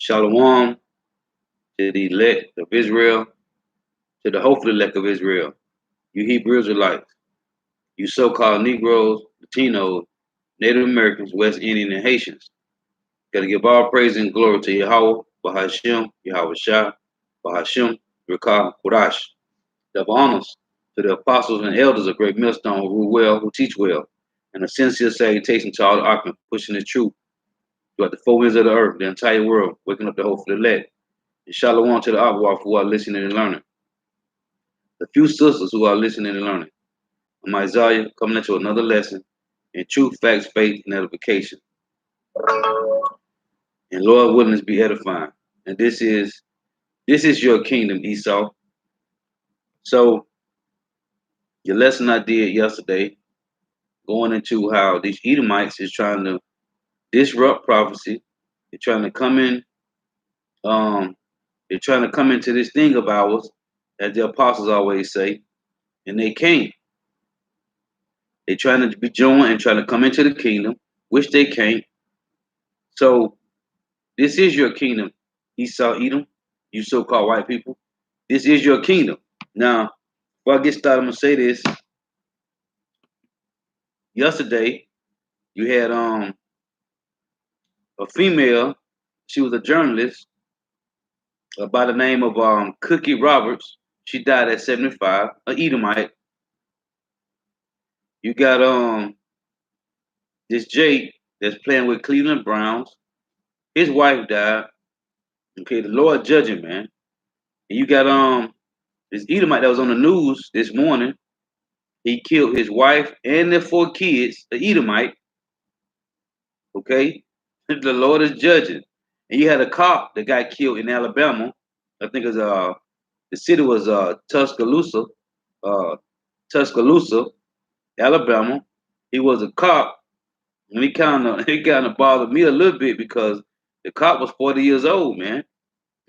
Shalom to the elect of Israel, to the hopeful elect of Israel, you Hebrew Israelites, you so-called Negroes, Latinos, Native Americans, West Indian, and Haitians. Gotta give all praise and glory to Yahweh, Bahashem, Yahweh Shah, Bahashem, Rekah, Kodash. Double honors to the apostles and elders of Great Millstone who rule well, who teach well, and a sincere salutation to all the Archman pushing the truth throughout the four winds of the earth, the entire world, waking up the hopeful elect. And shalom to the Aguaf who are listening and learning. The few sisters who are listening and learning. I'm Isaiah coming into another lesson in truth, facts, faith, and edification. And Lord willing to be edifying. And this is your kingdom, Esau. So your lesson I did yesterday, going into how these Edomites is trying to disrupt prophecy. They're trying to come in, they're trying to come into this thing of ours, as the apostles always say, and they can't. They're trying to be joined and trying to come into the kingdom, which they can't. So this is your kingdom, Esau, Edom, you so-called white people. This is your kingdom. Now, before I get started, I'm gonna say this. Yesterday, you had a female. She was a journalist by the name of Cookie Roberts. She died at 75, an Edomite. You got this Jake that's playing with Cleveland Browns. His wife died. Okay, the Lord judging, man. And you got this Edomite that was on the news this morning. He killed his wife and their 4 kids, the Edomite. Okay? The Lord is judging. And you had a cop that got killed in Alabama. I think it was the city was Tuscaloosa, Tuscaloosa, Alabama. He was a cop, and he kind of bothered me a little bit because the cop was 40 years old, man.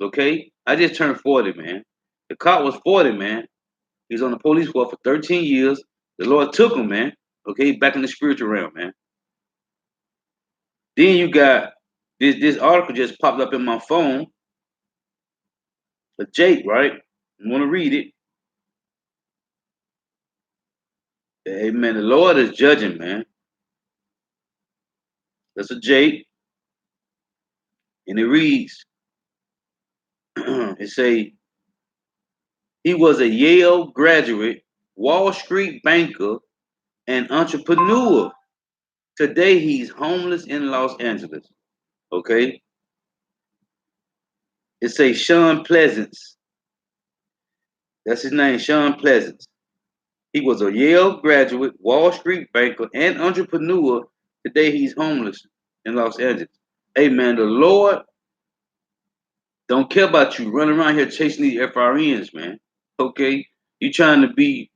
Okay? I just turned 40, man. The cop was 40, man. He's on the police force for 13 years. The Lord took him, man. Okay, back in the spiritual realm, man. Then you got this article just popped up in my phone. A Jake, right? You want to read it? Amen. The Lord is judging, man. That's a Jake. And it reads, it say, he was a Yale graduate, Wall Street banker, and entrepreneur. Today he's homeless in Los Angeles. Okay. It say Sean Pleasance. That's his name, Sean Pleasance. He was a Yale graduate, Wall Street banker, and entrepreneur. Today he's homeless in Los Angeles. Hey man, the Lord don't care about you running around here chasing these FRNs, man. Okay? You trying to be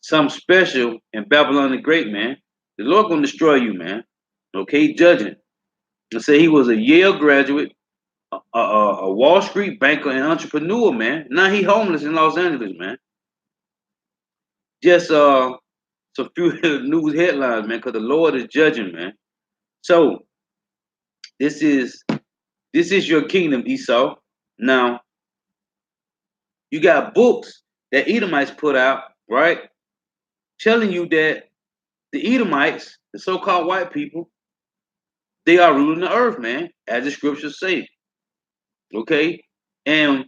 something special in Babylon the Great, man. The Lord gonna destroy you, man. Okay, judging. And say he was a Yale graduate, a Wall Street banker and entrepreneur, man. Now he homeless in Los Angeles, man. Just some few news headlines, man, because the Lord is judging, man. So this is your kingdom, Esau. Now you got books that Edomites put out, right? Telling you that the Edomites, the so-called white people, they are ruling the earth, man, as the scriptures say. Okay? And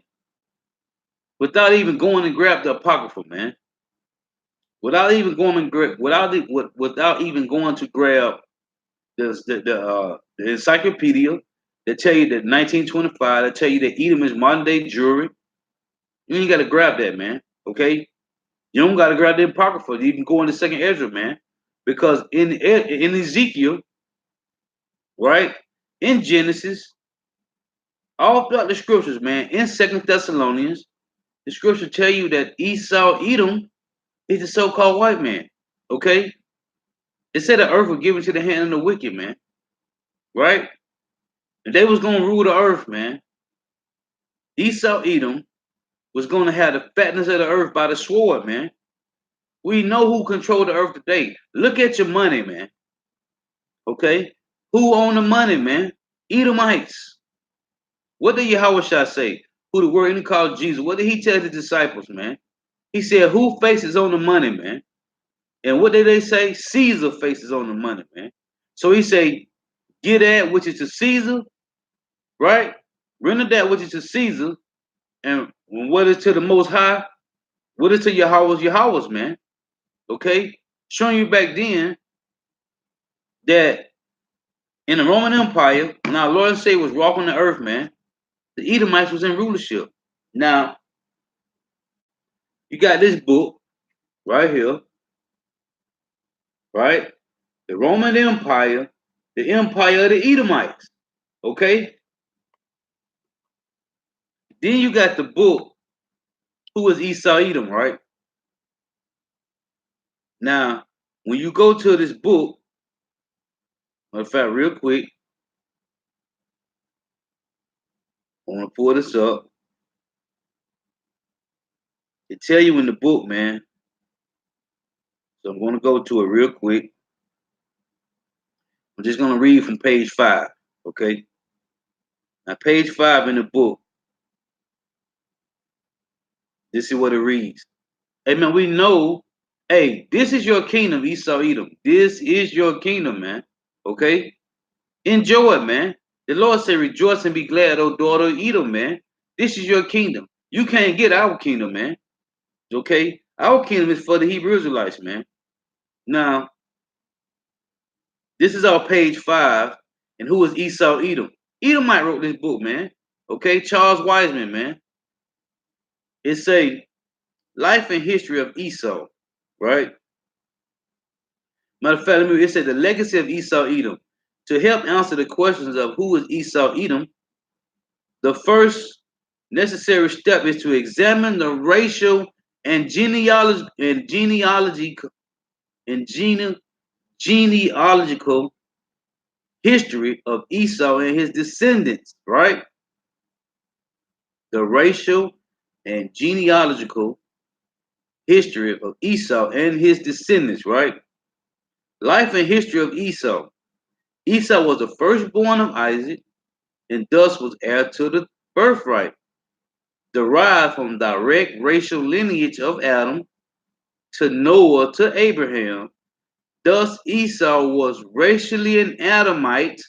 without even going and grab the Apocrypha, man. Without even going and without even going to grab the encyclopedia that tell you that 1925, that tell you that Edom is modern day Jewry. You ain't gotta grab that, man. Okay? You don't gotta grab the Apocrypha. You can go into Second Ezra, man. Because in Ezekiel, right? In Genesis, all throughout the scriptures, man, in Second Thessalonians, the scripture tell you that Esau, Edom, is the so-called white man. Okay? It said the earth was given to the hand of the wicked, man. Right? And they was gonna rule the earth, man. Esau, Edom, was gonna have the fatness of the earth by the sword, man. We know who controlled the earth today. Look at your money, man. Okay? Who own the money, man? Edomites. What did Yahweh say? Who the word in called Jesus? What did he tell the disciples, man? He said, who faces on the money, man? And what did they say? Caesar faces on the money, man. So he say, get that which is to Caesar, right? Render that which is to Caesar, and what is to the Most High, what is to Yahweh's, man. Okay? Showing you back then that in the Roman Empire, when our Lord and Savior was walking the earth, man, the Edomites was in rulership. Now, you got this book right here, right? The Roman Empire, the empire of the Edomites. Okay? Then you got the book, who is Esau Edom, right? Now, when you go to this book, in fact, real quick, I want to pull this up. It tell you in the book, man. So I'm going to go to it real quick. I'm just going to read from page 5, okay? Now, page 5 in the book, this is what it reads. Hey, man, we know, hey, this is your kingdom, Esau Edom. This is your kingdom, man, okay? Enjoy it, man. The Lord said, rejoice and be glad, O daughter of Edom, man. This is your kingdom. You can't get our kingdom, man, okay? Our kingdom is for the Hebrew Israelites, man. Now, this is our page 5, and who is Esau Edom? Edomite wrote this book, man. Okay, Charles Wiseman, man. It say life and history of Esau, right? Matter of fact, it said the legacy of Esau Edom. To help answer the questions of who is Esau Edom, the first necessary step is to examine the racial and genealogical history of Esau and his descendants, right? The racial and genealogical history of Esau and his descendants, right? Life and history of Esau. Esau was the firstborn of Isaac and thus was heir to the birthright, derived from direct racial lineage of Adam to Noah to Abraham. Thus Esau was racially an Adamite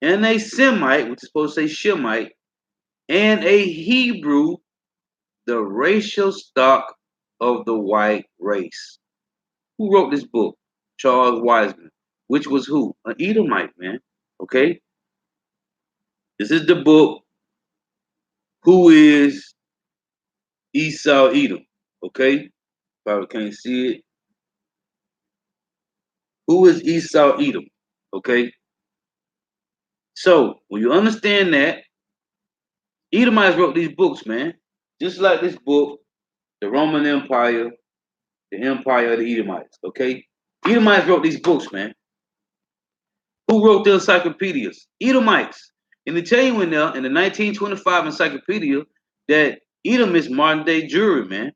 and a Semite, which is supposed to say Shemite, and a Hebrew, the racial stock of the white race. Who wrote this book? Charles Wiseman, which was who? An Edomite, man. Okay? This is the book, Who is Esau Edom? Okay? Probably can't see it. Who is Esau Edom? Okay? So, when you understand that, Edomites wrote these books, man. Just like this book, the Roman Empire, the Empire of the Edomites. Okay? Edomites wrote these books, man. Who wrote the encyclopedias? Edomites. And they tell you in there, in the 1925 encyclopedia, that Edom is modern day Jewry, man.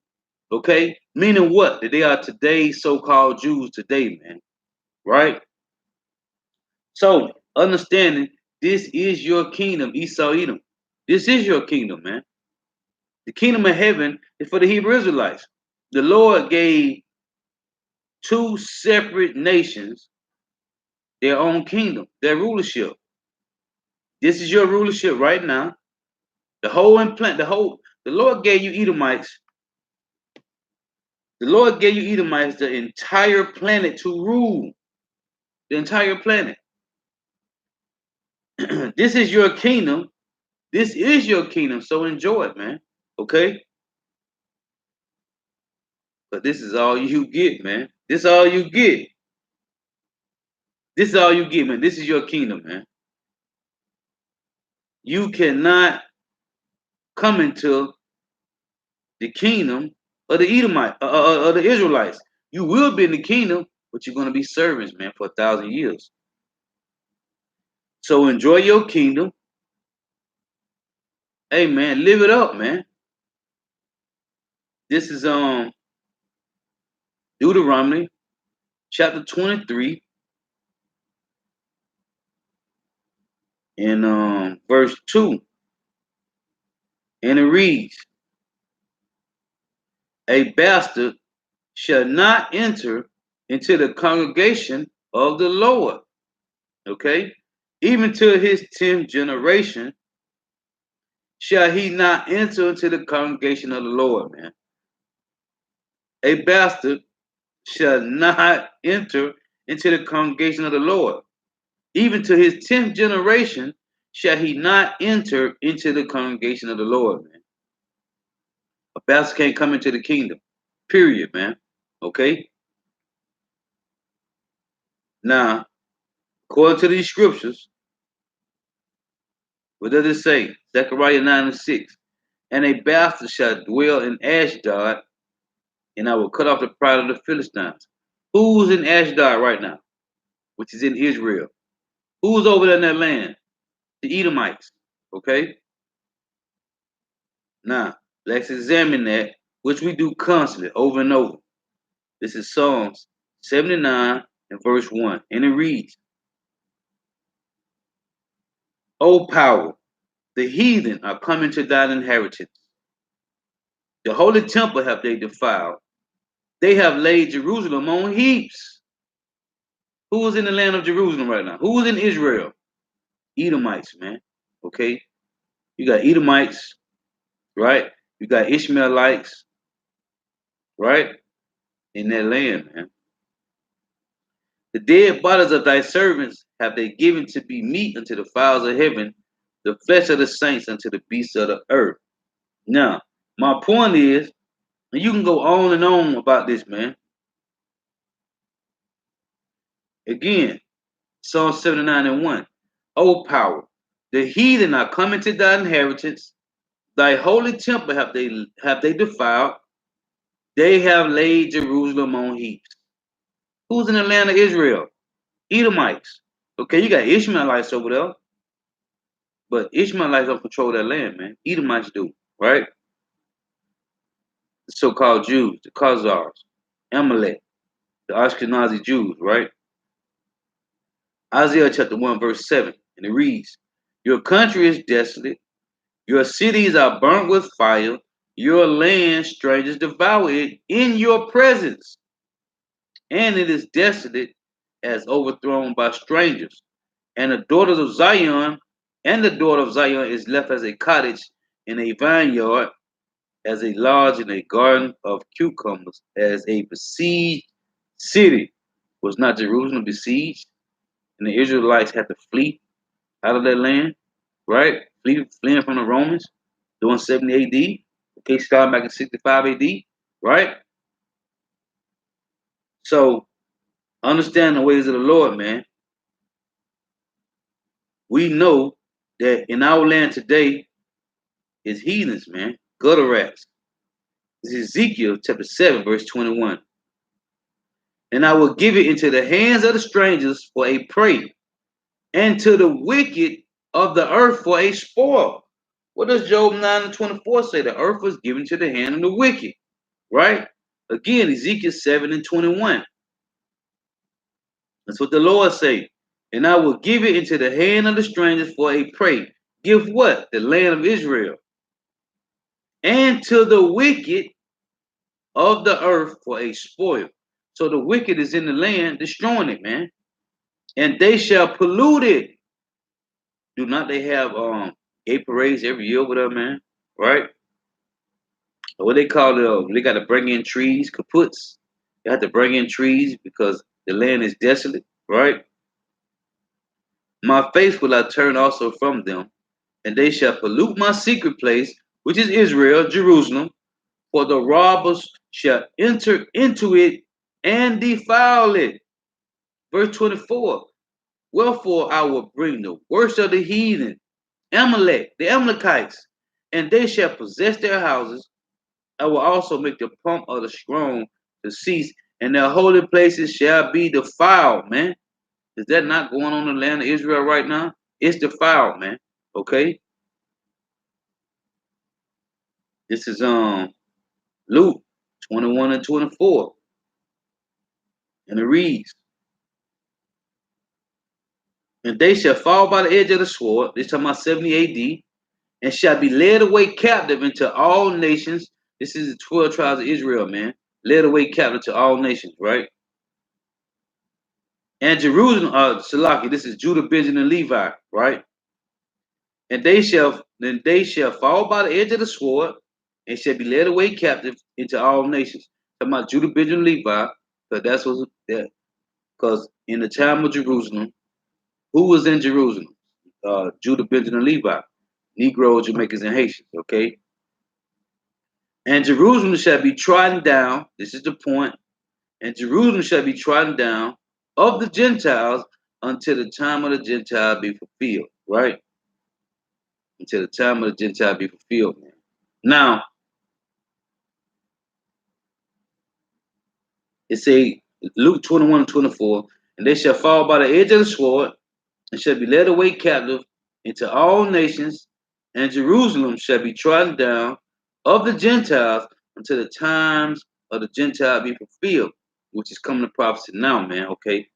Okay? Meaning what? That they are today's so-called Jews today, man. Right? So, understanding this is your kingdom, Esau Edom. This is your kingdom, man. The kingdom of heaven is for the Hebrew Israelites. The Lord gave two separate nations their own kingdom, their rulership. This is your rulership right now. The Lord gave you Edomites. The Lord gave you Edomites the entire planet to rule. The entire planet. This is your kingdom. This is your kingdom. So enjoy it, man. Okay? But this is all you get, man. This is all you get. This is all you get, man. This is your kingdom, man. You cannot come into the kingdom of the Edomite, of the Israelites. You will be in the kingdom, but you're going to be servants, man, for 1,000 years. So enjoy your kingdom. Hey, man, live it up, man. This is Deuteronomy chapter 23, in verse 2, and it reads, a bastard shall not enter into the congregation of the Lord. Okay? Even to his 10th generation shall he not enter into the congregation of the Lord, man. A bastard shall not enter into the congregation of the Lord. Even to his 10th generation shall he not enter into the congregation of the Lord, man. A bastard can't come into the kingdom. Period, man. Okay? Now, according to these scriptures, what does it say? Zechariah 9 and 6. And a bastard shall dwell in Ashdod, and I will cut off the pride of the Philistines. Who's in Ashdod right now? Which is in Israel. Who's over there in that land? The Edomites. Okay? Now, let's examine that, which we do constantly, over and over. This is Psalms 79 and verse 1. And it reads, O power, the heathen are coming to thine inheritance. The holy temple have they defiled. They have laid Jerusalem on heaps. Who is in the land of Jerusalem right now? Who is in Israel? Edomites, man. Okay? You got Edomites, right? You got Ishmaelites, right? In that land, man. The dead bodies of thy servants have they given to be meat unto the fowls of heaven, the flesh of the saints unto the beasts of the earth. Now, my point is, and you can go on and on about this, man. Again, Psalm 79 and 1. O power, the heathen are coming to thy inheritance. Thy holy temple have they defiled. They have laid Jerusalem on heaps. Who's in the land of Israel? Edomites. Okay, you got Ishmaelites over there, but Ishmaelites don't control that land, man. Edomites do, right? The so-called Jews, the Khazars, Amalek, the Ashkenazi Jews, right? Isaiah chapter 1, verse 7, and it reads, your country is desolate, your cities are burnt with fire, your land strangers devour it in your presence, and it is desolate as overthrown by strangers. And the daughters of Zion, and the daughter of Zion is left as a cottage in a vineyard, as a lodge in a garden of cucumbers, as a besieged city. Was not Jerusalem besieged? And the Israelites had to flee out of their land, right? Fleeing from the Romans during 70 AD. Okay, starting back in 65 AD, right? So understand the ways of the Lord, man. We know that in our land today is heathens, man, gutter rats. This is Ezekiel chapter 7, verse 21. And I will give it into the hands of the strangers for a prey, and to the wicked of the earth for a spoil. What does Job 9 and 24 say? The earth was given to the hand of the wicked, right? Again, Ezekiel 7 and 21. That's what the Lord say. And I will give it into the hand of the strangers for a prey. Give what? The land of Israel. And to the wicked of the earth for a spoil. So the wicked is in the land destroying it, man. And they shall pollute it. Do not they have gay parades every year over there, man? Right? What they call it, they got to bring in trees, kaputs. They have to bring in trees because the land is desolate, right? My face will I turn also from them, and they shall pollute my secret place, which is Israel, Jerusalem, for the robbers shall enter into it and defile it. Verse 24. Wherefore I will bring the worst of the heathen, Amalek, the Amalekites, and they shall possess their houses. I will also make the pomp of the strong to cease, and their holy places shall be defiled, man. Is that not going on in the land of Israel right now? It's defiled, man. Okay. This is Luke 21 and 24. And it reads, And they shall fall by the edge of the sword. This talking about 70 AD, and shall be led away captive into all nations. This is the 12 tribes of Israel, man. Led away captive to all nations, right? And Jerusalem, Salaki, this is Judah, Benjamin, and Levi, right? And they shall fall by the edge of the sword, and shall be led away captive into all nations. Talking about Judah, Benjamin, and Levi, because that's what that. Because in the time of Jerusalem, who was in Jerusalem? Judah, Benjamin, and Levi, Negroes, Jamaicans, and Haitians. Okay, and Jerusalem shall be trodden down. This is the point. And Jerusalem shall be trodden down of the Gentiles until the time of the Gentile be fulfilled. Right, until the time of the Gentile be fulfilled. Man. Now it say Luke 21:24, and they shall fall by the edge of the sword, and shall be led away captive into all nations, and Jerusalem shall be trodden down of the Gentiles until the times of the Gentile be fulfilled, which is coming to prophecy now, man. Okay,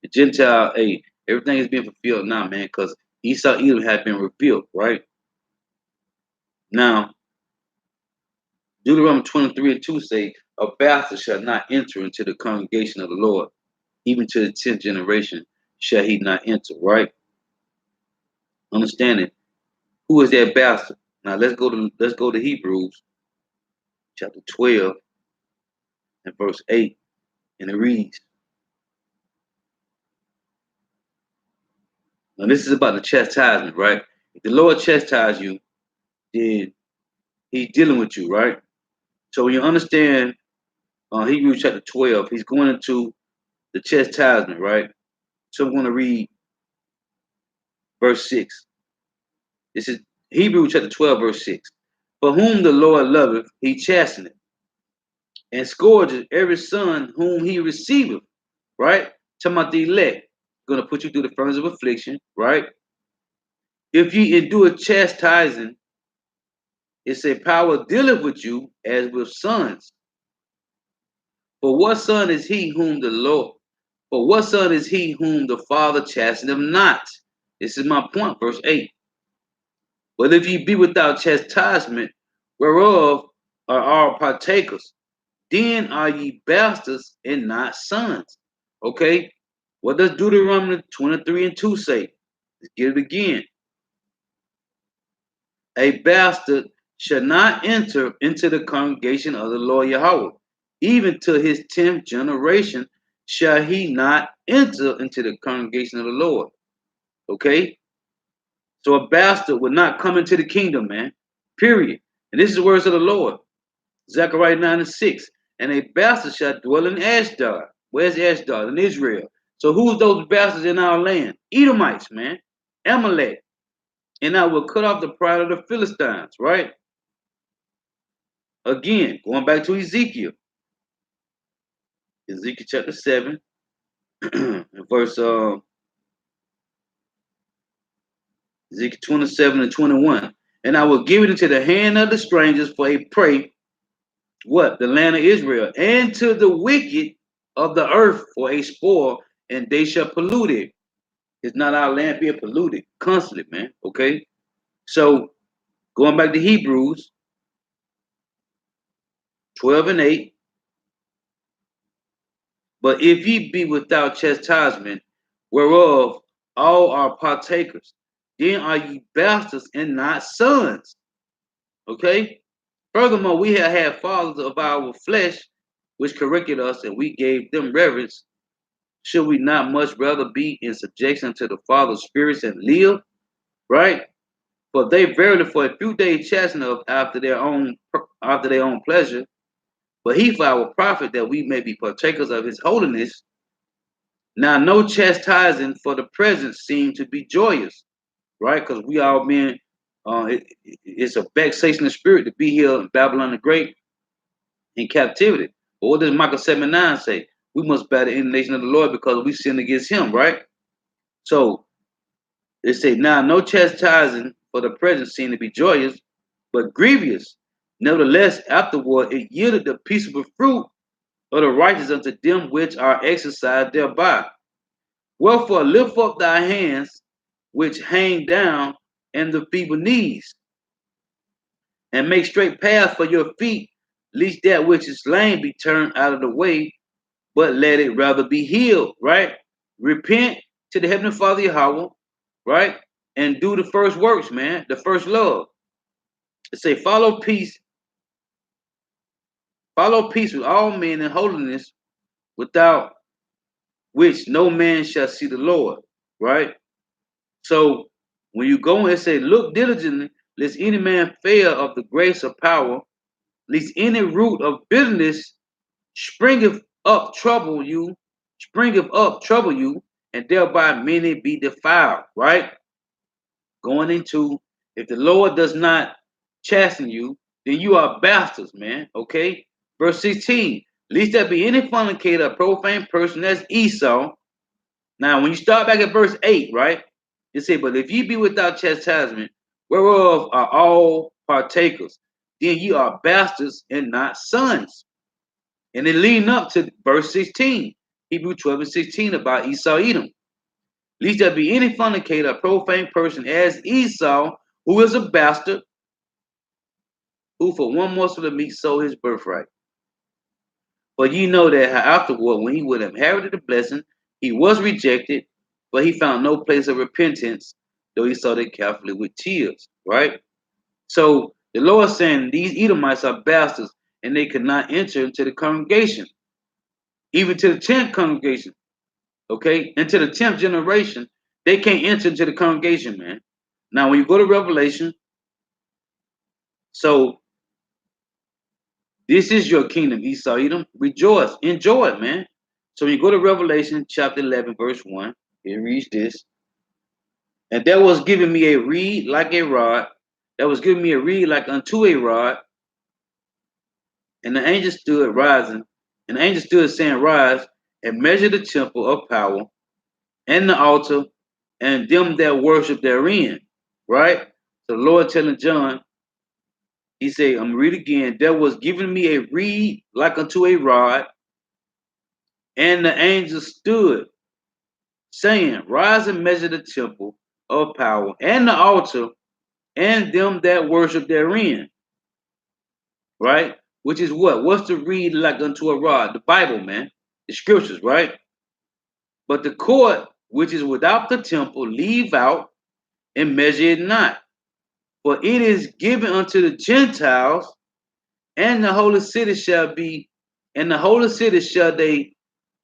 the Gentile, hey, everything is being fulfilled now, man, because Esau Edom had been revealed, right? Now, Deuteronomy 23:2 say, a bastard shall not enter into the congregation of the Lord, even to the 10th generation shall he not enter, right? Understand it. Who is that bastard? Now let's go to Hebrews chapter 12 and verse 8, and it reads. Now this is about the chastisement, right? If the Lord chastise you, then He's dealing with you, right? So when you understand Hebrews chapter 12, He's going into the chastisement, right? So I'm going to read verse 6. This is Hebrews chapter 12, verse 6. For whom the Lord loveth, He chasteneth, and scourges every son whom He receiveth, right? Talking about the elect, going to put you through the furnace of affliction, right? If ye endure chastising, it's a power dealeth with you as with sons. For what son is he whom the Lord, for what son is he whom the Father chasteneth not? This is my point, verse 8. But if ye be without chastisement, whereof are all partakers, then are ye bastards and not sons. Okay? What does Deuteronomy 23:2 say? Let's get it again. A bastard shall not enter into the congregation of the Lord Yahweh. Even to his 10th generation shall he not enter into the congregation of the Lord. Okay? So a bastard would not come into the kingdom, man. Period. And this is the words of the Lord. Zechariah 9:6. And a bastard shall dwell in Ashdod. Where's Ashdod? In Israel. So who's those bastards in our land? Edomites, man. Amalek. And I will cut off the pride of the Philistines, right? Again, going back to Ezekiel chapter 7, verse Ezekiel 27 and 21. And I will give it into the hand of the strangers for a prey, what? The land of Israel, and to the wicked of the earth for a spoil, and they shall pollute it. It's not our land being polluted constantly, man. Okay. So going back to Hebrews 12 and 8. But if ye be without chastisement, whereof all are partakers, then are ye bastards and not sons. Okay? Furthermore, we have had fathers of our flesh which corrected us, and we gave them reverence. Should we not much rather be in subjection to the Father's spirits and live? Right? For they verily for a few days chasten us after their own pleasure, but he for our profit, that we may be partakers of his holiness. Now, no chastising for the present seem to be joyous, right? Because we all been, it's a vexation of spirit to be here in Babylon the Great in captivity. But what does Micah 7:9 say? We must bear the indignation of the Lord because we sinned against him, right? So they say, now no chastising for the present seem to be joyous, but grievous. Nevertheless, afterward it yielded the peaceable fruit of the righteous unto them which are exercised thereby. Wherefore lift up thy hands which hang down and the feeble knees, and make straight paths for your feet, lest that which is lame be turned out of the way, but let it rather be healed, right? Repent to the Heavenly Father Yahweh, right? And do the first works, man, the first love. It say, follow peace with all men and holiness, without which no man shall see the Lord, right? So when you go and say, look diligently, lest any man fail of the grace of power, lest any root of bitterness springeth up trouble you, and thereby many be defiled, right? Going into, if the Lord does not chasten you, then you are bastards, man. Okay. Verse 16, lest there be any fornicator, a profane person, that's Esau. Now, when you start back at verse 8, right? It say, but if ye be without chastisement, whereof are all partakers, then ye are bastards and not sons. And then leading up to verse 16, Hebrew 12 and 16 about Esau Edom. Lest there be any fornicator, a profane person as Esau, who is a bastard, who for one morsel of meat sold his birthright. But ye know that afterward, when he would have inherited the blessing, he was rejected, but he found no place of repentance, though he sought it carefully with tears. Right? So the Lord saying these Edomites are bastards, and they could not enter into the congregation, even to the 10th congregation. Okay, into the 10th generation, they can't enter into the congregation, man. Now, when you go to Revelation, so this is your kingdom, Esau, Edom. Rejoice, enjoy it, man. So when you go to Revelation chapter 11, verse 1, it reads this. And there was given me a reed like a rod, that was given me a reed like unto a rod, and the angel stood rising, and the angel stood saying, rise and measure the temple of power, and the altar, and them that worship therein. Right? So the Lord telling John, he said, I'm gonna read again. There was given me a reed like unto a rod, and the angel stood, saying, rise and measure the temple of power, and the altar, and them that worship therein. Right? Which is what? What's the reed like unto a rod? The Bible, man. The scriptures, right? But the court which is without the temple, leave out and measure it not. For it is given unto the Gentiles, and the holy city shall be, and the holy city shall they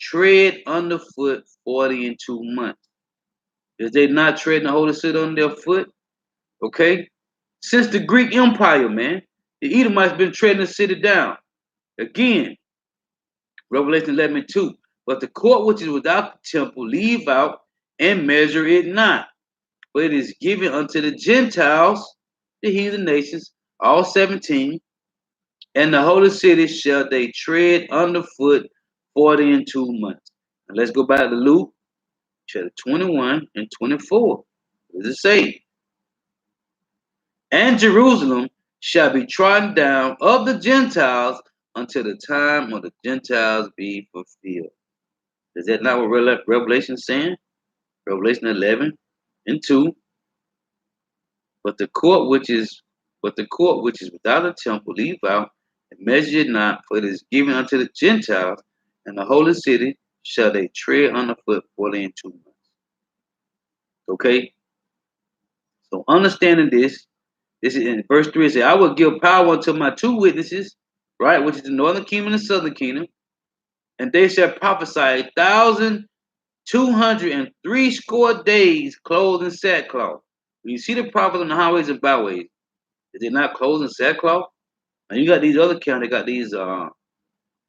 tread underfoot 40 and 2 months. Is they not treading the holy city on their foot? Okay? Since the Greek Empire, man, the Edomites been treading the city down. Again, Revelation 11:2. But the court which is without the temple, leave out and measure it not. For it is given unto the Gentiles, the heathen nations, all 17, and the holy city shall they tread underfoot 40 and 2 months. Now let's go back to Luke chapter 21 and 24. What does it say? And Jerusalem shall be trodden down of the Gentiles until the time of the Gentiles be fulfilled. Is that not what Revelation is saying? Revelation 11:2. But the court which is without a temple, leave out and measure it not, for it is given unto the Gentiles, and the holy city shall they tread underfoot 40 and 2 months. Okay? So understanding this is in verse 3, it says, I will give power unto my two witnesses, right, which is the northern kingdom and the southern kingdom, and they shall prophesy 1,260 days clothed in sackcloth. When you see the prophets on the highways and byways, is they not clothed in sackcloth? And you got these other counts, they got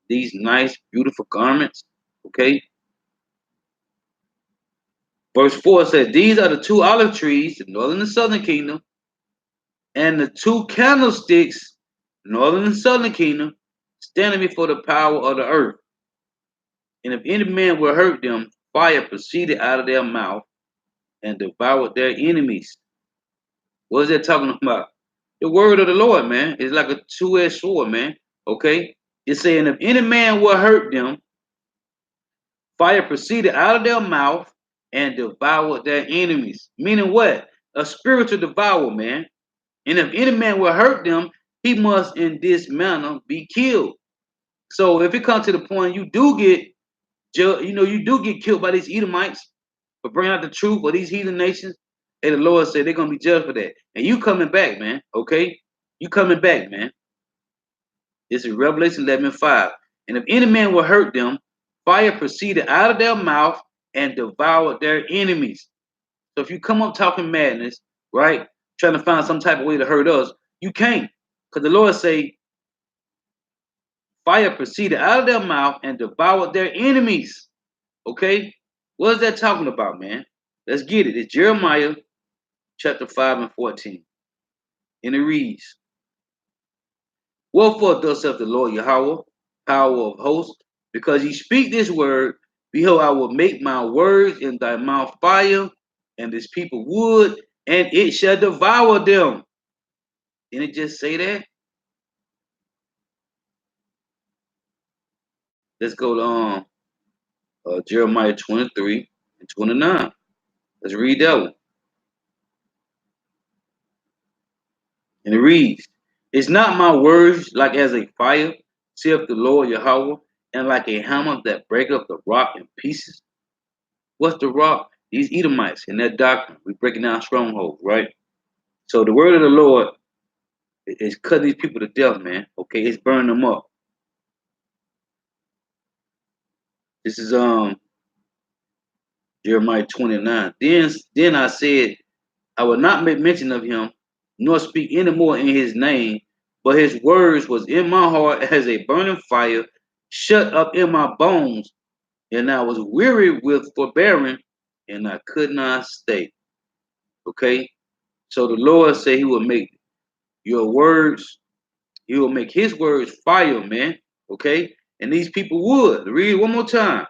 these nice, beautiful garments. Okay. Verse 4 says, these are the two olive trees, the northern and southern kingdom, and the two candlesticks, northern and southern kingdom, standing before the power of the earth. And if any man will hurt them, fire proceeded out of their mouth and devoured their enemies. What is that talking about? The word of the Lord, man. It's like a two-edged sword, man. Okay? It's saying if any man will hurt them, fire proceeded out of their mouth and devoured their enemies. Meaning what? A spiritual devour, man. And if any man will hurt them, he must in this manner be killed. So if it comes to the point you do get, you do get killed by these Edomites for bringing out the truth of these heathen nations, and the Lord said they're gonna be judged for that. And you coming back, man. Okay, you coming back, man. This is Revelation 11:5. And if any man will hurt them, fire proceeded out of their mouth and devoured their enemies. So if you come up talking madness, right, trying to find some type of way to hurt us, you can't, because the Lord say fire proceeded out of their mouth and devoured their enemies. Okay, what is that talking about, man? Let's get it. It's Jeremiah chapter 5 and 14, and it reads, "Wherefore thus saith the Lord Yahweh, power of hosts, because ye speak this word, behold, I will make my words in thy mouth fire, and this people wood, and it shall devour them." Didn't it just say that? Let's go to Jeremiah 23 and 29. Let's read that one. And it reads, "Is not my words like as a fire, saith the Lord Yahweh, and like a hammer that breaketh the rock in pieces?" What's the rock? These Edomites and their doctrine. We're breaking down strongholds, right? So the word of the Lord is cutting these people to death, man. Okay, it's burning them up. This is Jeremiah 29. Then I said, I will not make mention of him, nor speak any more in his name, but his words was in my heart as a burning fire, shut up in my bones, and I was weary with forbearing, and I could not stay. Okay, so the Lord said He will make your words, He will make His words fire, man. Okay, and these people would read it one more time.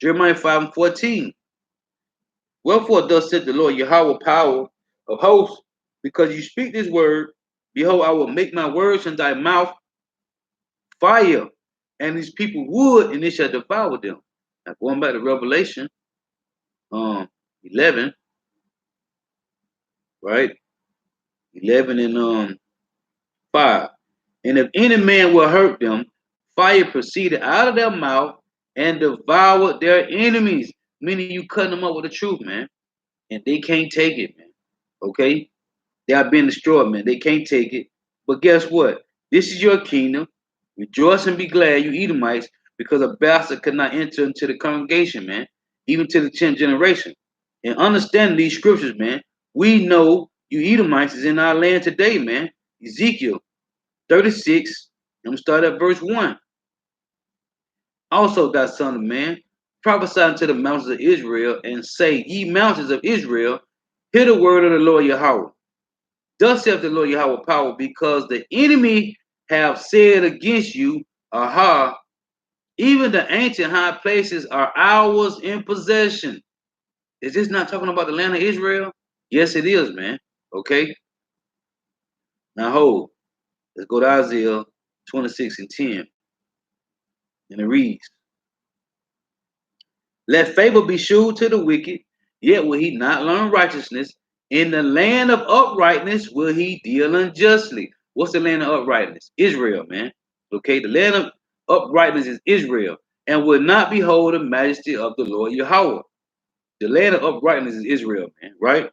Jeremiah 5 and 14. "Wherefore thus said the Lord Yahweh, power of hosts, because you speak this word, behold, I will make my words in thy mouth fire, and these people wood, and it shall devour them." Now going back to Revelation 11, right? 11 and 5. "And if any man will hurt them, fire proceeded out of their mouth and devoured their enemies." Meaning you cutting them up with the truth, man. And they can't take it, man. Okay? They are being destroyed, man. They can't take it. But guess what? This is your kingdom. Rejoice and be glad, you Edomites, because a bastard could not enter into the congregation, man, even to the 10th generation. And understanding these scriptures, man, we know you Edomites is in our land today, man. Ezekiel 36, I'm going to start at verse 1. "Also, thou son of man, prophesy unto the mountains of Israel, and say, Ye mountains of Israel, hear the word of the Lord Yahweh. Thus saith the Lord Yahweh power, because the enemy have said against you, Aha, even the ancient high places are ours in possession." Is this not talking about the land of Israel? Yes, it is, man. Okay. Now hold. Let's go to Isaiah 26 and 10. And it reads, "Let favor be shewed to the wicked, yet will he not learn righteousness. In the land of uprightness will he deal unjustly." What's the land of uprightness? Israel, man. Okay, the land of uprightness is Israel, and will not behold the majesty of the Lord Yahweh. The land of uprightness is Israel, man, right?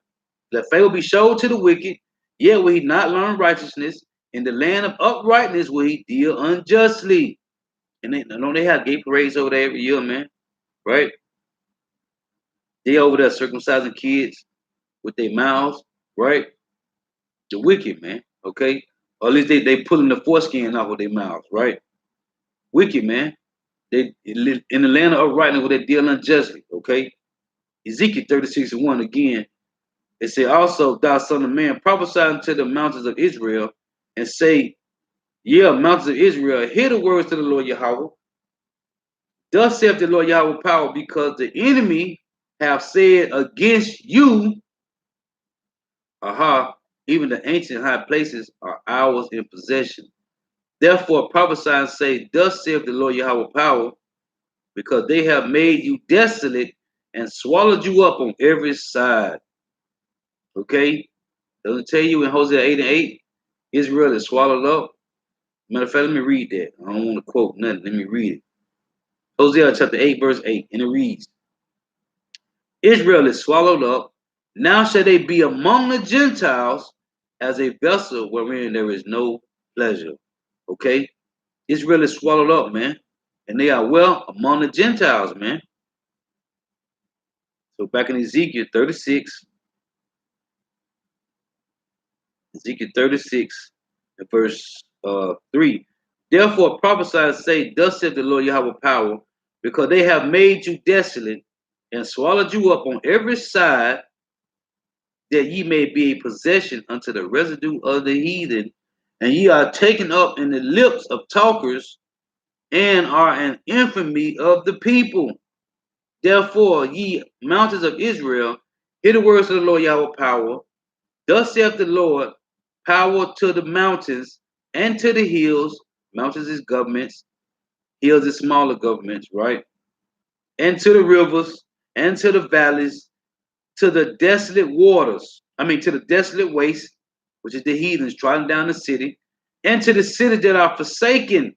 "Let favor be showed to the wicked, yet will he not learn righteousness. In the land of uprightness will he deal unjustly." And they have gay parades over there every year, man, right? They over there circumcising kids with their mouths, right? The wicked, man, okay? Or at least they pulling the foreskin off of their mouths, right? Wicked, man. They in the land of uprightness where they deal unjustly, okay? Ezekiel 36 and 1 again. It said, "Also, thou son of man, prophesy unto the mountains of Israel, and say, Yeah, mountains of Israel, hear the words of the Lord Yahweh. Thus saith the Lord Yahweh power, because the enemy have said against you, Aha, even the ancient high places are ours in possession. Therefore prophesy and say, Thus saith the Lord Yahweh power, because they have made you desolate, and swallowed you up on every side. Okay? Doesn't tell you in Hosea 8 and 8, Israel is swallowed up. Matter of fact, let me read that. I don't want to quote nothing. Let me read it. Hosea chapter 8, verse 8, and it reads, Israel is swallowed up. Now shall they be among the Gentiles as a vessel wherein there is no pleasure. Okay? Israel is swallowed up, man. And they are well among the Gentiles, man. So back in Ezekiel 36, Ezekiel 36 and verse 3. Therefore prophesy and say, thus saith the Lord Yahweh power, because they have made you desolate and swallowed you up on every side, that ye may be a possession unto the residue of the heathen, and ye are taken up in the lips of talkers, and are an infamy of the people. Therefore, ye mountains of Israel, hear the words of the Lord Yahweh power. Thus saith the Lord, power to the mountains and to the hills. Mountains is governments, hills is smaller governments, right? And to the rivers, and to the valleys, to the desolate waters. To the desolate waste, which is the heathens trodden down the city, and to the cities that are forsaken,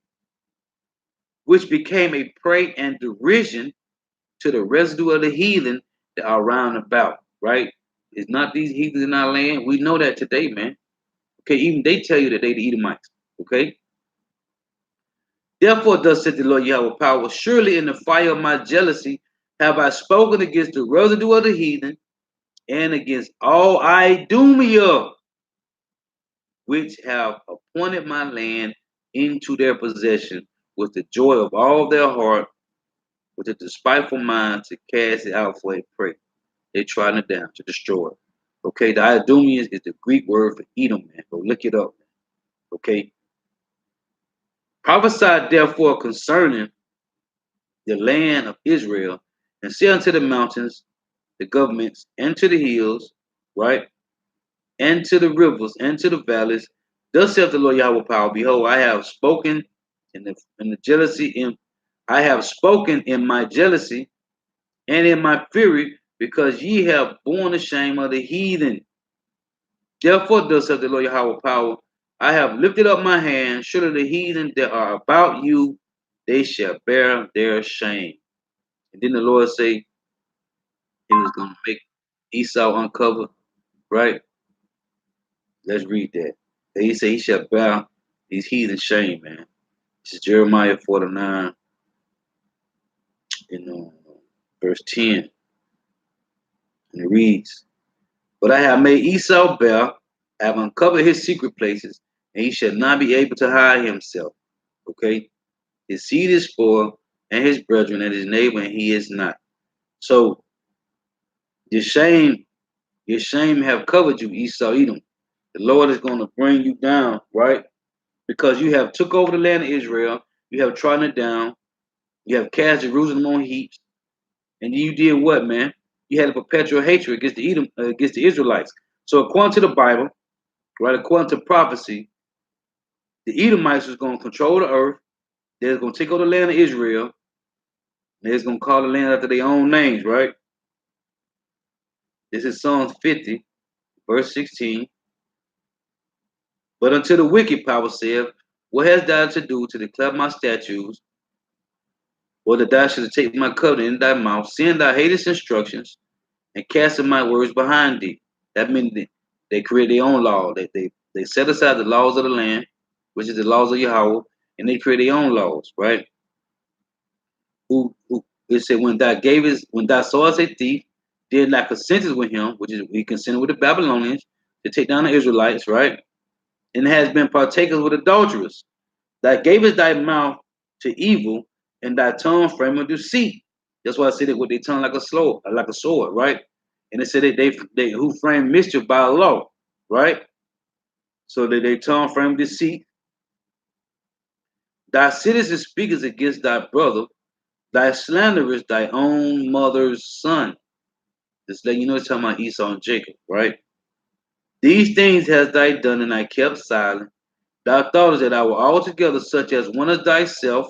which became a prey and derision to the residue of the heathen that are round about, right? It's not these heathens in our land. We know that today, man. Okay, even they tell you that they the Edomites. Okay. Therefore, thus said the Lord Yahweh power, surely in the fire of my jealousy have I spoken against the residue of the heathen and against all Idumea, which have appointed my land into their possession with the joy of all their heart, with a despiteful mind to cast it out for a prey. They trying it down to destroy it. Okay, the Idumeans is the Greek word for Edom, man. Go look it up. Okay. Prophesy therefore concerning the land of Israel, and say unto the mountains, the governments, and to the hills, right, and to the rivers, and to the valleys. Thus saith the Lord Yahweh power, behold, I have spoken in the jealousy, I have spoken in my jealousy and in my fury, because ye have borne the shame of the heathen. Therefore, thus saith the Lord Yahweh power, I have lifted up my hand, surely the heathen that are about you, they shall bear their shame. And then the Lord say he was going to make Esau uncover, right? Let's read that. He said he shall bear these heathen shame, man. This is Jeremiah 49, verse 10. And it reads, but I have made Esau bear, I have uncovered his secret places, and he shall not be able to hide himself. Okay? His seed is spoiled, and his brethren, and his neighbor, and he is not. So your shame have covered you, Esau Edom. The Lord is going to bring you down, right? Because you have took over the land of Israel, you have trodden it down, you have cast Jerusalem on heaps, and you did what, man? You had a perpetual hatred against against the Israelites. So according to the Bible, right, according to prophecy, the Edomites was going to control the earth. They're going to take over the land of Israel. They're going to call the land after their own names, right? This is Psalms 50, verse 16. But unto the wicked power saith, what hast thou to do to declare my statutes, or that thou shouldst take my covenant in thy mouth, seeing thou hatest instructions, and casting my words behind thee? That means they create their own law. They set aside the laws of the land, which is the laws of Yahweh, and they create their own laws, right? Who it said when thou sawest a thief, did not consent with him, which is we consented with the Babylonians to take down the Israelites, right? And has been partakers with adulterers. Thou gavest thy mouth to evil, and thy tongue frame of deceit. That's why I said it with their tongue like a sword, right? And it said that they who frame mischief by a law, right? So that they tongue frame deceit. Thy citizens speakers against thy brother, thy slanderers thy own mother's son. Just let you know it's talking about Esau and Jacob, right? These things hast thou done, and I kept silent. Thou thoughtest that I were altogether such as one as thyself,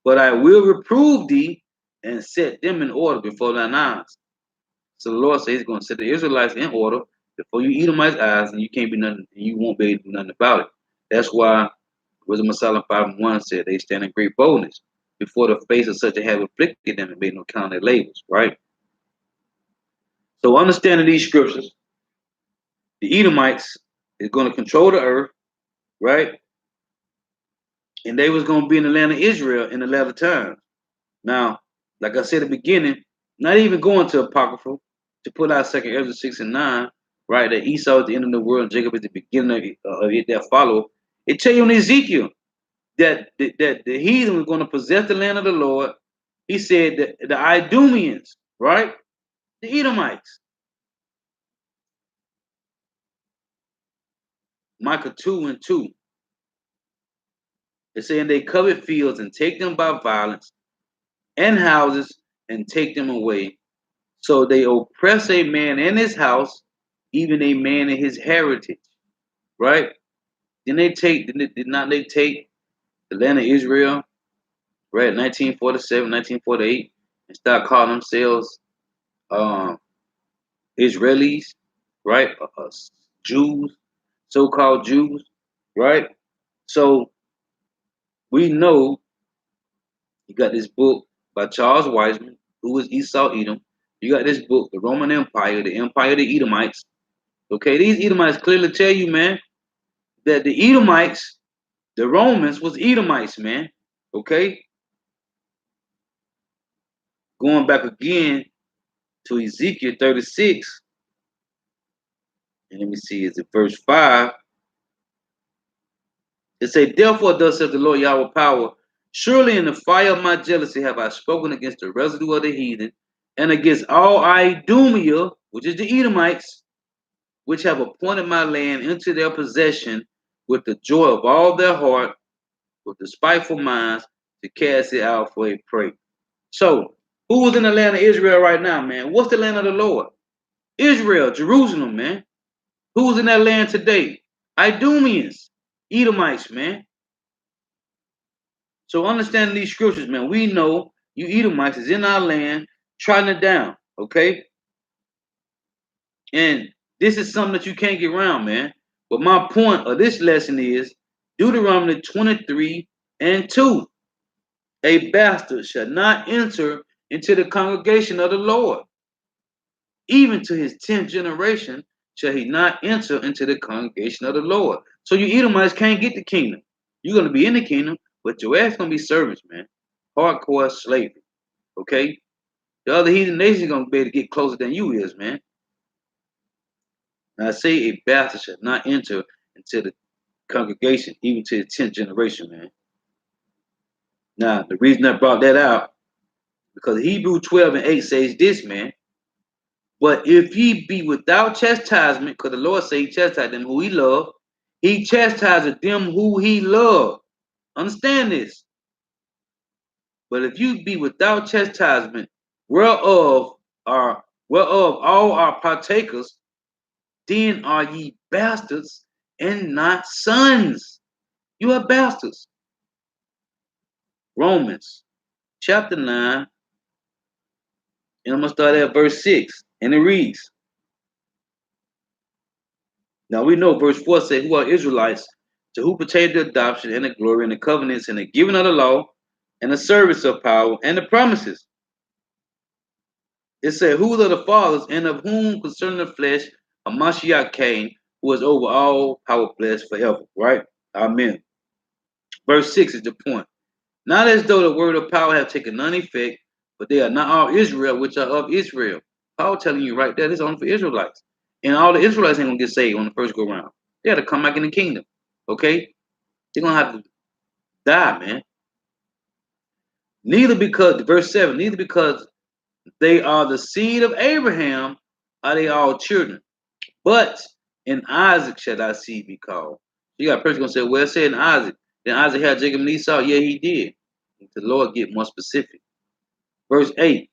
but I will reprove thee and set them in order before thine eyes. So the Lord says He's going to set the Israelites in order before you Edomite eyes, and you can't be nothing, and you won't be able to do nothing about it. That's why Wisdom of Solomon 5:1 said they stand in great boldness before the face of such a have afflicted them and made no count of their labors, right? So understanding these scriptures, the Edomites is going to control the earth, right? And they was going to be in the land of Israel in the latter times. Now, like I said at the beginning, not even going to Apocryphal to put out Second Ezra 6 and 9, right? That Esau is the end of the world and Jacob is the beginning of it that follow. It tell you in Ezekiel that the heathen was going to possess the land of the Lord. He said that the Idumeans, right? The Edomites. Micah 2:2. It's saying they covet fields and take them by violence, and houses and take them away. So they oppress a man in his house, even a man in his heritage. Right? Then they take, did not they take the land of Israel, right? 1947, 1948, and start calling themselves um, Israelis, right? Jews, so-called Jews, right? So we know you got this book by Charles Wiseman, who was Esau Edom. You got this book, the Roman Empire, the Empire of the Edomites. Okay, these Edomites clearly tell you, man, that the Edomites, the Romans was Edomites, man. Okay, going back again to Ezekiel 36, and let me see, is it verse 5? It say, therefore, thus saith the Lord Yahweh power, surely in the fire of my jealousy have I spoken against the residue of the heathen, and against all Idumea, which is the Edomites, which have appointed my land into their possession with the joy of all their heart, with the spiteful minds, to cast it out for a prey. So, who was in the land of Israel right now, man? What's the land of the Lord? Israel, Jerusalem, man. Who's in that land today? Idumeans, Edomites, man. So understanding these scriptures, man, we know you Edomites is in our land, trying it down, okay? And this is something that you can't get around, man. But my point of this lesson is Deuteronomy 23:2. A bastard shall not enter into the congregation of the Lord. Even to his 10th generation shall he not enter into the congregation of the Lord. So you Edomites can't get the kingdom. You're going to be in the kingdom, but your ass going to be servants, man. Hardcore slavery, okay? The other heathen nations going to be able to get closer than you is, man. Now I say a bastard shall not enter into the congregation, even to the 10th generation, man. Now, the reason I brought that out, because Hebrew 12:8 says this, man. But if ye be without chastisement, because the Lord say he chastised them who he loved, he chastised them who he loved. Understand this. But if you be without chastisement, whereof all are partakers, then are ye bastards and not sons. You are bastards. Romans chapter 9, and I'm going to start at verse 6. And it reads, now we know verse 4 says, who are Israelites, to who pertain to adoption and the glory and the covenants and the giving of the law and the service of power and the promises. It said, who are the fathers, and of whom concerning the flesh a Mashiach came, who is over all power, blessed forever. Right? Amen. Verse 6 is the point. Not as though the word of power have taken none effect, but they are not all Israel, which are of Israel. Paul telling you right there, this is only for Israelites. And all the Israelites ain't gonna get saved on the first go round. They got to come back in the kingdom. Okay? They're gonna have to die, man. Neither because, verse 7, neither because they are the seed of Abraham are they all children. But in Isaac shall thy seed be called. You got a person gonna say, well, it said in Isaac. Then Isaac had Jacob and Esau. Yeah, he did. The Lord get more specific. Verse 8.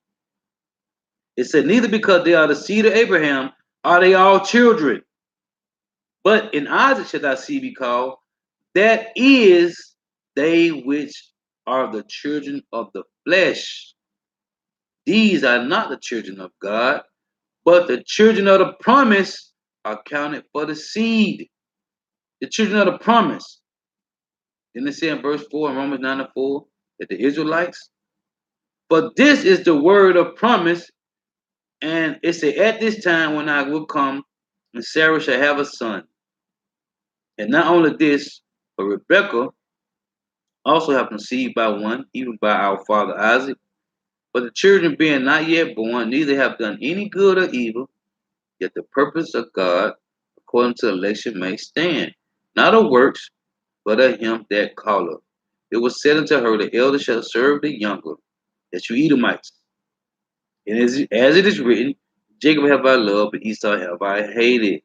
It said, neither because they are the seed of Abraham are they all children. But in Isaac shall thy seed be called. That is they which are the children of the flesh. these are not the children of God, but the children of the promise are counted for the seed. The children of the promise. Didn't it say in verse 4 in Romans 9 and 4 that the Israelites? But this is the word of promise, and it said, at this time when I will come, and Sarah shall have a son. And not only this, but Rebekah also have conceived by one, even by our father Isaac. But the children being not yet born, neither have done any good or evil, yet the purpose of God, according to election, may stand, not of works, but of him that calleth. It was said unto her, the elder shall serve the younger, that you Edomites. And as it is written, Jacob have I loved, but Esau have I hated.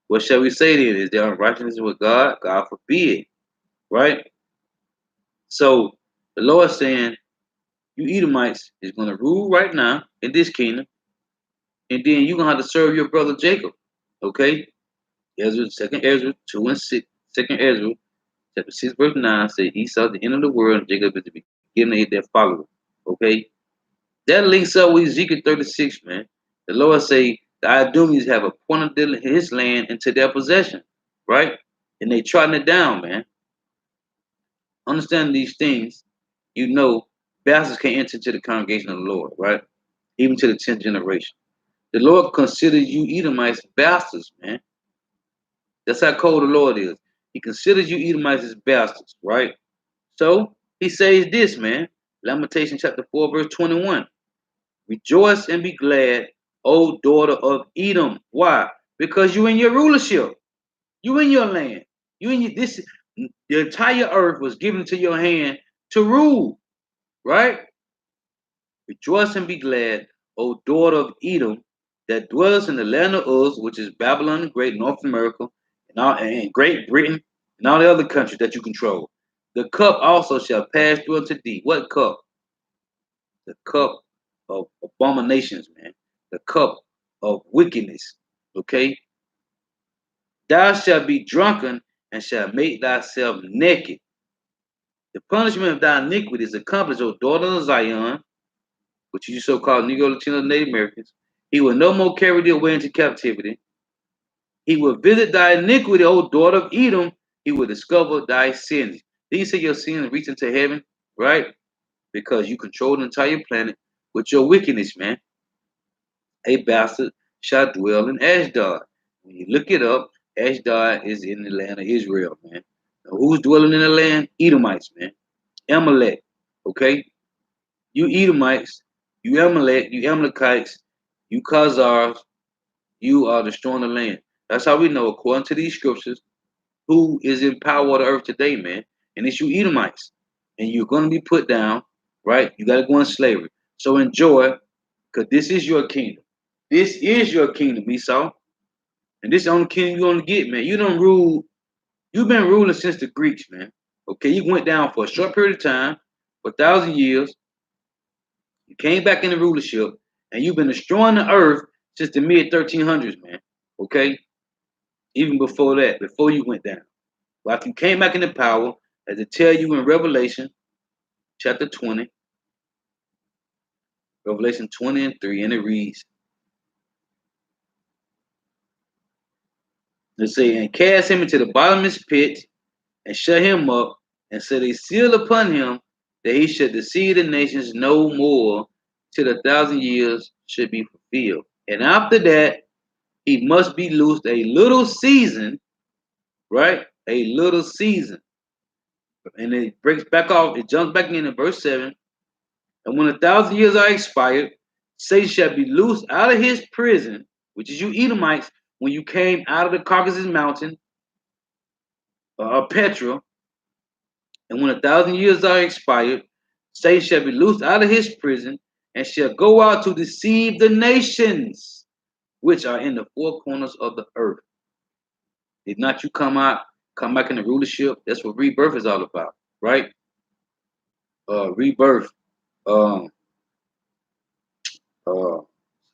What shall we say then? Is there unrighteousness with God? God forbid. Right? So the Lord is saying, you Edomites is going to rule right now in this kingdom, and then you're going to have to serve your brother Jacob. Okay? Ezra, 2nd Ezra 2 and 6. 2nd Ezra chapter 6, verse 9 says Esau the end of the world, and Jacob is the beginning of their follower. Okay? That links up with Ezekiel 36, man. The Lord say the Idumeans have appointed his land into their possession, right? And they trotting it down, man. Understanding these things, you know, bastards can enter into the congregation of the Lord, right? Even to the 10th generation. The Lord considers you Edomites bastards, man. That's how cold the Lord is. He considers you Edomites as bastards, right? So he says this, man. Lamentation chapter 4, verse 21. Rejoice and be glad, O daughter of Edom. Why? Because you in your rulership. You in your land. You in your, this. The entire earth was given to your hand to rule, right? Rejoice and be glad, O daughter of Edom, that dwells in the land of Uz, which is Babylon the Great, North America, and Great Britain, and all the other countries that you control. The cup also shall pass through unto thee. What cup? The cup of abominations, man. The cup of wickedness. Okay? Thou shalt be drunken and shalt make thyself naked. The punishment of thy iniquity is accomplished, O daughter of Zion, which you so-called Negro, Latino, Native Americans. He will no more carry thee away into captivity. He will visit thy iniquity, O daughter of Edom. He will discover thy sins. Did you say your sins reach into heaven? Right? Because you control the entire planet with your wickedness, man. A bastard shall dwell in Ashdod. When you look it up, Ashdod is in the land of Israel, man. Now, who's dwelling in the land? Edomites, man. Amalek. Okay? You Edomites, you Amalek, you Amalekites, you Khazars, you are destroying the land. That's how we know, according to these scriptures, who is in power of the earth today, man. And it's you Edomites. And you're going to be put down, right? You got to go in slavery. So enjoy, because this is your kingdom. This is your kingdom, Esau. And this is the only kingdom you're going to get, man. You don't rule. You've been ruling since the Greeks, man. Okay, you went down for a short period of time, for 1,000 years. You came back in the rulership, and you've been destroying the earth since the mid 1300s, man. Okay, even before that, before you went down. Like you came back into power, as it tell you in Revelation chapter 20, Revelation 20 and 3, and it reads, they say, and cast him into the bottomless pit, and shut him up, and set a seal upon him, that he should deceive the nations no more, till 1,000 years should be fulfilled. And after that, he must be loosed a little season, right? A little season. And it breaks back off, it jumps back in verse 7. And when 1,000 years are expired, Satan shall be loosed out of his prison, which is you Edomites, when you came out of the Caucasus mountain, Petra. And when 1,000 years are expired, Satan shall be loosed out of his prison, and shall go out to deceive the nations which are in the four corners of the earth. Did not you come back in the rulership? That's what rebirth is all about, right? Rebirth. Um,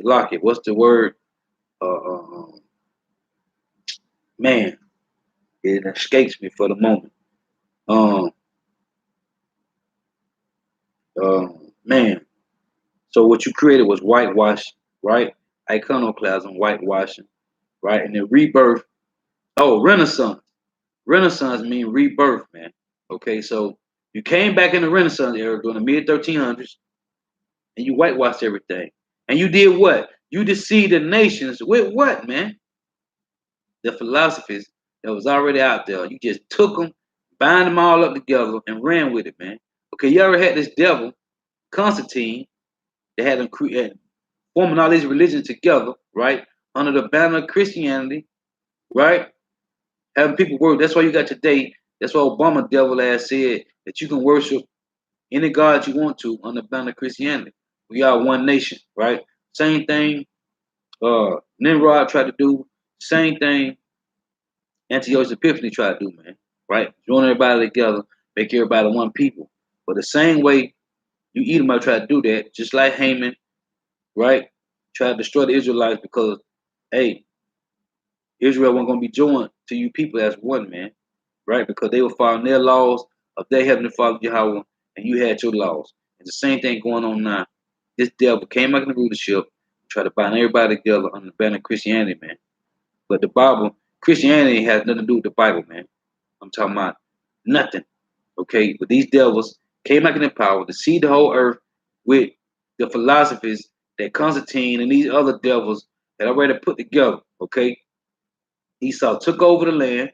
Lock it. What's the word? Uh, uh, um, man, it escapes me for the moment. Um, man, So what you created was whitewash, right? Iconoclasm, whitewashing, right? And then rebirth. Oh, Renaissance. Renaissance mean rebirth, man. Okay, so you came back in the Renaissance era during the mid 1300s, and you whitewashed everything. And you did what? You deceived the nations with what, man? The philosophies that was already out there. You just took them, bind them all up together, and ran with it, man. Okay, you already had this devil, Constantine, that had them forming all these religions together, right? Under the banner of Christianity, right? Having people work. That's why you got today. That's why Obama devil ass said that you can worship any God you want to under the banner of Christianity. We are one nation, right? Same thing Nimrod tried to do, same thing Antiochus Epiphany tried to do, man. Right? Join everybody together, make everybody one people. But the same way you Edomite try to do that, just like Haman, right? Try to destroy the Israelites because, hey, Israel wasn't going to be joined to you people as one, man, right? Because they were following their laws of their heavenly Father Yahweh, and you had your laws. And the same thing going on now. This devil came out in the rulership, try to bind everybody together under the banner of Christianity, man. But the Bible, Christianity has nothing to do with the Bible, man. I'm talking about nothing. Okay, but these devils came back in power to see the whole earth with the philosophies that Constantine and these other devils had already put together. Okay, Esau took over the land,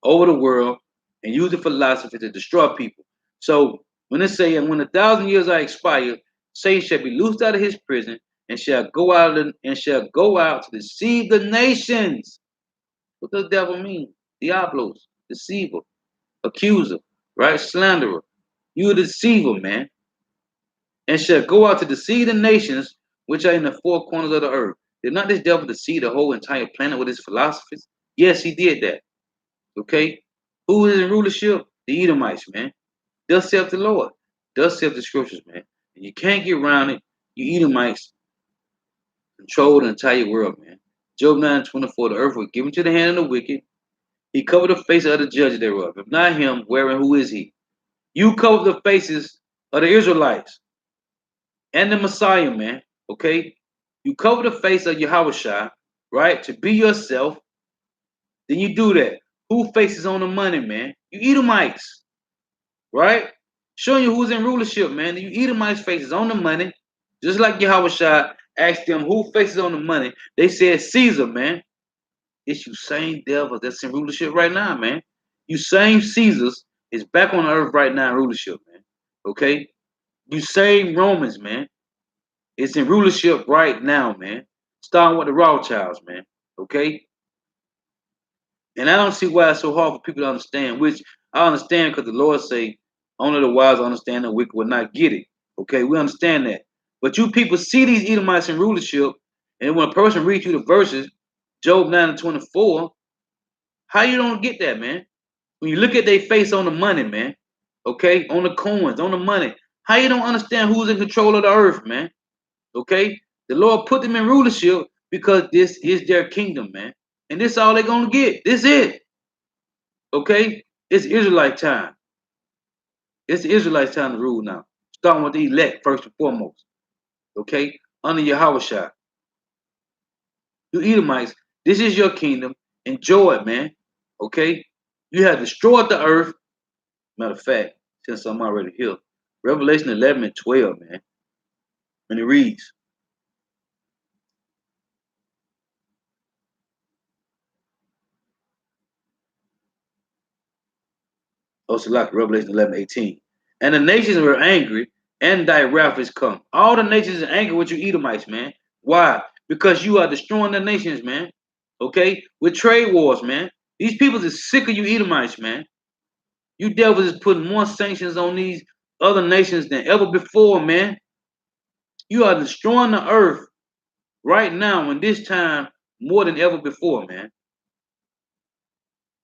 over the world, and used the philosophy to destroy people. So when it say, and when 1,000 years are expired, Satan shall be loosed out of his prison and shall go out to deceive the nations. What does the devil mean? Diablos, deceiver, accuser, right? Slanderer. You a deceiver, man. And shall go out to deceive the nations which are in the four corners of the earth. Did not this devil deceive the whole entire planet with his philosophies? Yes, he did that. Okay? Who is in rulership? The Edomites, man. Thus saith the Lord. Thus saith the scriptures, man. And you can't get around it. You Edomites control the entire world, man. Job 9:24, the earth was given to the hand of the wicked. He covered the face of the judge thereof. If not him, wherein who is he? You cover the faces of the Israelites and the Messiah, man. Okay? You cover the face of Yahushua, right? To be yourself. Then you do that. Who faces on the money, man? You Edomites, right? Showing you who's in rulership, man. You Edomites faces on the money. Just like Yahushua asked them who faces on the money. They said Caesar, man. It's you same devils that's in rulership right now, man. You same Caesars is back on earth right now in rulership, man. Okay? You same Romans, man. It's in rulership right now, man. Starting with the Rothschilds, man. Okay? And I don't see why it's so hard for people to understand, which I understand because the Lord say, only the wise understand the wicked will not get it. Okay, we understand that. But you people see these Edomites in rulership, and when a person reads you the verses, Job 9:24, how you don't get that, man? When you look at their face on the money, man, okay, on the coins, on the money, how you don't understand who's in control of the earth, man? Okay, the Lord put them in rulership because this is their kingdom, man, and this all they're gonna get. This it, okay? It's Israelite time. It's the Israelites time to rule now. Starting with the elect first and foremost, okay? Under Yahushua, you Edomites, this is your kingdom. Enjoy it, man. Okay, you have destroyed the earth. Matter of fact, since I'm already here, Revelation 11:12, man. And it reads, also like Revelation 11:18. And the nations were angry, and thy wrath is come. All the nations are angry with you Edomites, man. Why? Because you are destroying the nations, man. Okay? With trade wars, man. These people is sick of you Edomites, man. You devils is putting more sanctions on these other nations than ever before, man. You are destroying the earth right now in this time more than ever before, man.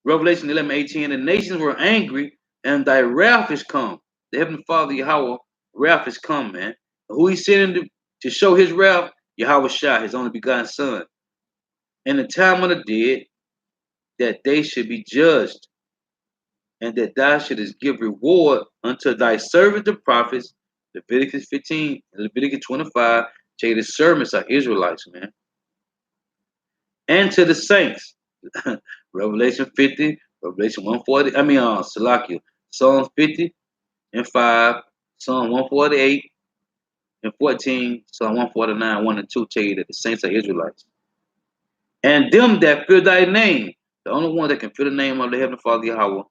Revelation 11:18, the nations were angry, and thy wrath is come. The Heavenly Father, Yahweh, wrath is come, man. Who he sent him to show his wrath? Yahweh Shai, his only begotten son. In the time of the dead, that they should be judged, and that thou shouldest give reward unto thy servants the prophets, Leviticus 15 and Leviticus 25 tell you the servants are Israelites, man. And to the saints. Revelation 50, Revelation 140, Salakia. Psalms 50 and 5, Psalm 148 and 14, Psalm 149, 1 and 2 tell you that the saints are Israelites. And them that fear thy name, the only one that can fear the name of the Heavenly Father Yahweh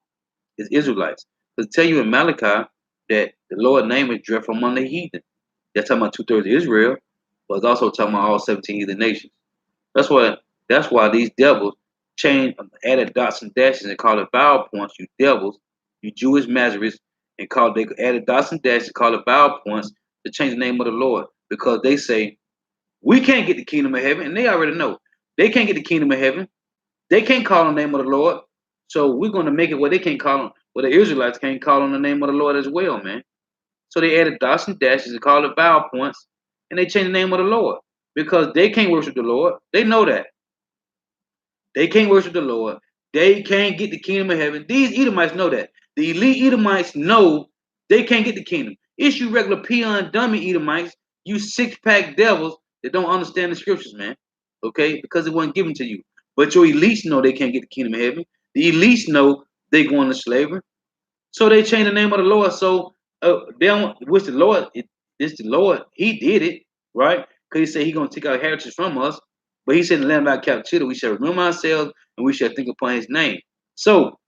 is Israelites. To tell you in Malachi that the Lord's name is dreadful among the heathen. That's talking about two-thirds of Israel, but it's also talking about all 17 heathen nations. That's why these devils change added dots and dashes and call it vowel points, you devils, you Jewish Nazarites, and they added dots and dashes and call it vowel points to change the name of the Lord. Because they say we can't get the kingdom of heaven, and they already know they can't get the kingdom of heaven. They can't call on the name of the Lord. So we're gonna make it where they can't call on, where the Israelites can't call on the name of the Lord as well, man. So they added dots and dashes and called it vowel points, and they changed the name of the Lord because they can't worship the Lord. They know that they can't worship the Lord. They can't get the kingdom of heaven. These Edomites know that. The elite Edomites know they can't get the kingdom. It's you regular peon dummy Edomites, you six-pack devils that don't understand the scriptures, man. Okay, because it wasn't given to you. But your elites know they can't get the kingdom of heaven. The elites know they going to slavery. So they changed the name of the Lord. So they don't wish the Lord. This the Lord. He did it, right? Because he said He's gonna take our heritage from us. But He said in the land of our captivity, we shall remember ourselves and we shall think upon His name. So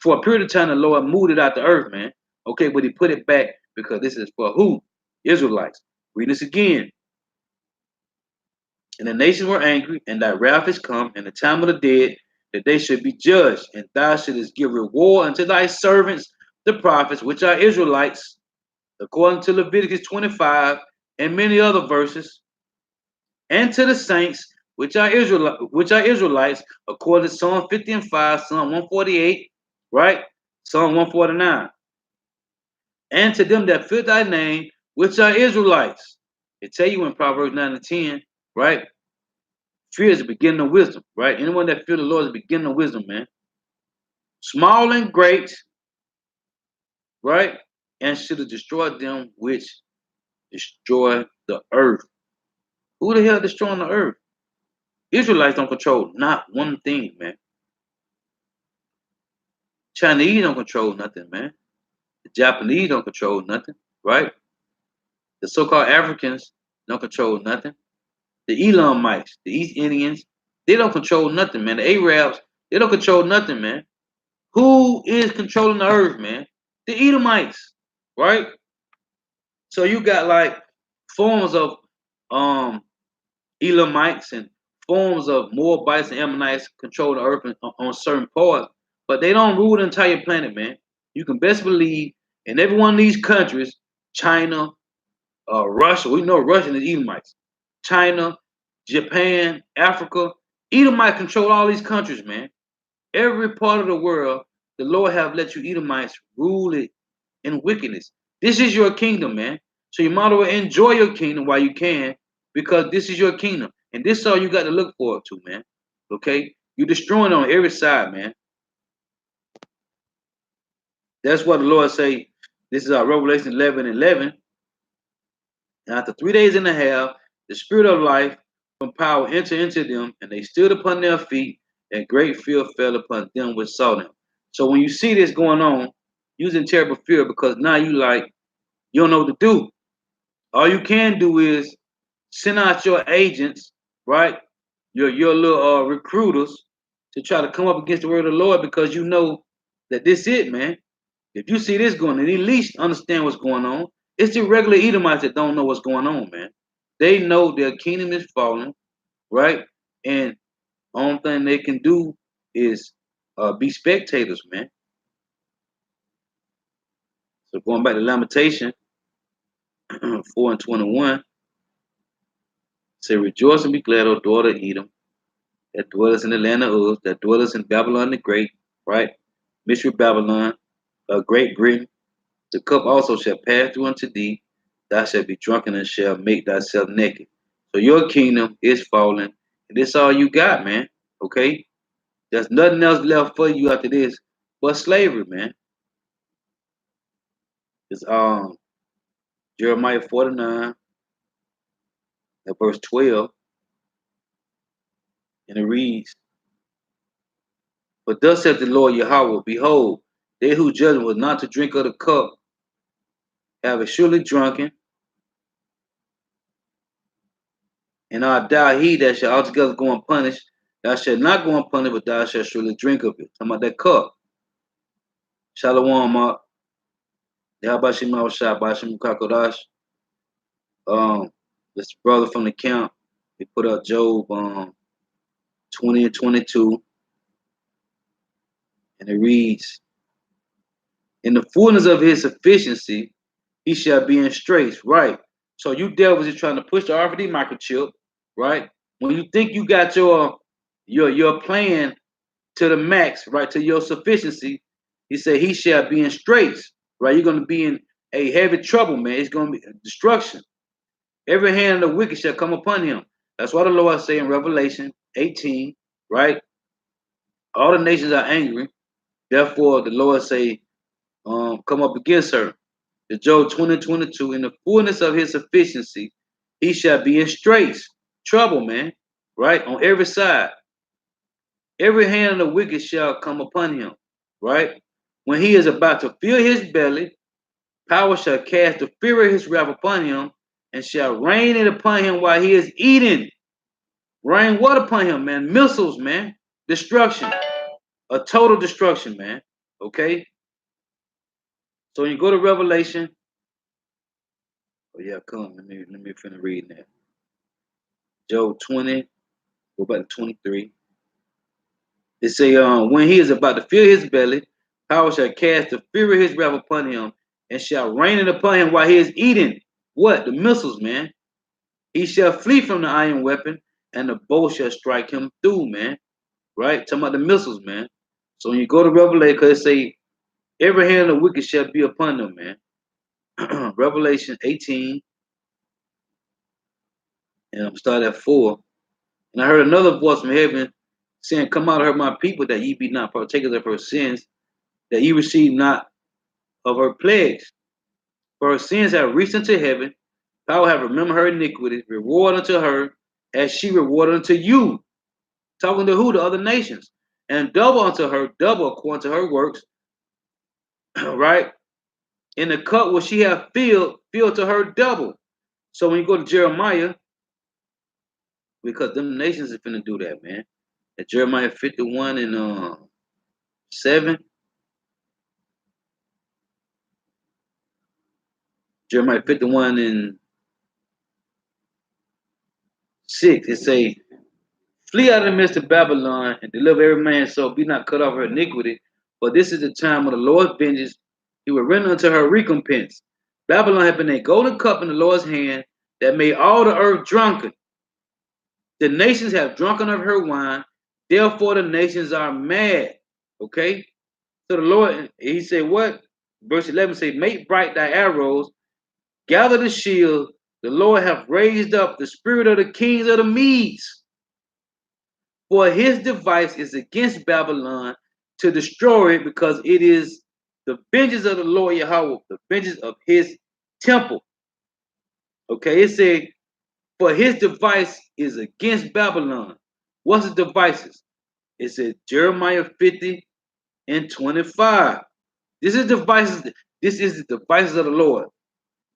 for a period of time, the Lord moved it out the earth, man. Okay, but He put it back because this is for who? Israelites. Read this again. And the nations were angry, and thy wrath is come, and the time of the dead, that they should be judged, and thou shouldest give reward unto thy servants, the prophets, which are Israelites, according to Leviticus 25 and many other verses, and to the saints, which are Israelites, according to Psalm 50 and 5, Psalm 148, right? Psalm 149. And to them that fear thy name, which are Israelites. It tell you in Proverbs 9 and 10, right? Fear is the beginning of wisdom, right? Anyone that fear the Lord is the beginning of wisdom, man. Small and great, right? And should have destroyed them which destroy the earth. Who the hell destroying the earth? Israelites don't control not one thing, man. Chinese don't control nothing, man. The Japanese don't control nothing, right? The so-called Africans don't control nothing. The Elamites, the East Indians, they don't control nothing, man. The Arabs, they don't control nothing, man. Who is controlling the earth, man? The Edomites, right? So you got like forms of um Elamites and forms of Moabites and Ammonites control the earth on certain parts, but they don't rule the entire planet, man. You can best believe in every one of these countries, China, Russia, we know Russia is Edomites, China, Japan, Africa, Edomites control all these countries, man. Every part of the world, the Lord have let you Edomites rule it in wickedness. This is your kingdom, man. So you might as well enjoy your kingdom while you can, because this is your kingdom. And this is all you got to look forward to, man. Okay? You're destroying on every side, man. That's what the Lord say. This is our Revelation 11 and 11. And after 3 days and a half, the spirit of life from power entered into them, and they stood upon their feet, and great fear fell upon them which saw them. So when you see this going on, using terrible fear, because now you don't know what to do. All you can do is send out your agents, right? Your little recruiters to try to come up against the word of the Lord, because you know that this it, man. If you see this going, at least understand what's going on. It's the regular Edomites that don't know what's going on, man. They know their kingdom is falling, right? And only thing they can do is be spectators, man. So going back to Lamentation 4 and 21, say, rejoice and be glad, O daughter of Edom, that dwelleth in the land of Uz, that dwelleth in Babylon the Great, right? Mystery Babylon, Great Britain. The cup also shall pass through unto thee. Thou shalt be drunken and shall make thyself naked. So your kingdom is falling. And this all you got, man. Okay? There's nothing else left for you after this but slavery, man. It's Jeremiah 49 at verse 12, and it reads, "But thus saith the Lord Yahweh, behold, they who judge was not to drink of the cup have surely drunken, and art thou he that shall altogether go unpunished. Thou shalt not go unpunished, but thou shalt surely drink of it." Talking about that cup. Shalom, Yahabashim Shah, Bashim Kakodash. This brother from the camp, he put up Job 20 and 22, and it reads, "In the fullness of his sufficiency, he shall be in straits." Right. So you devils is trying to push the RFID microchip, right? When you think you got your plan to the max, right, to your sufficiency, he said he shall be in straits, right? You're gonna be in a heavy trouble, man. It's gonna be destruction. Every hand of the wicked shall come upon him. That's why the Lord say in Revelation 18, right? All the nations are angry. Therefore, the Lord say, come up against her. The Job 20:22, in the fullness of his sufficiency, he shall be in straits, trouble, man, right? On every side. Every hand of the wicked shall come upon him, right? When he is about to fill his belly, power shall cast the fury of his wrath upon him, and shall rain it upon him while he is eating. Rain what upon him, man? Missiles, man. Destruction. A total destruction, man. Okay? So when you go to Revelation, oh yeah, come. Let me finish reading that. Job 20, go back to 23. It say, when he is about to fill his belly, power shall cast the fury of his wrath upon him, and shall rain it upon him while he is eating. What? The missiles, man. He shall flee from the iron weapon, and the bow shall strike him through, man. Right? Talking about the missiles, man. So when you go to Revelation, because it say, every hand of the wicked shall be upon them, man. Revelation 18, and I'm starting at 4. And I heard another voice from heaven saying, "Come out of her, my people, that ye be not partakers of her sins, that ye receive not of her plagues. For her sins have reached unto heaven. Power have remembered her iniquity, reward unto her, as she rewarded unto you." Talking to who? The other nations. "And double unto her, double according to her works." Right? "In the cup which she hath filled, filled to her double." So when you go to Jeremiah, because them nations is finna do that, man. At Jeremiah 51 and 7, Jeremiah 51 and 6, it say, "Flee out of the midst of Babylon, and deliver every man so be not cut off her iniquity. For this is the time of the Lord's vengeance. He will render unto her recompense. Babylon hath been a golden cup in the Lord's hand, that made all the earth drunken. The nations have drunken of her wine. Therefore the nations are mad." Okay? So the Lord, he said what? Verse 11 say, "Make bright thy arrows, gather the shield. The Lord hath raised up the spirit of the kings of the Medes. For his device is against Babylon to destroy it, because it is the vengeance of the Lord Yahweh, the vengeance of his temple." Okay, it said, for his device is against Babylon. What's the devices? It said Jeremiah 50 and 25. This is devices. This is the devices of the Lord.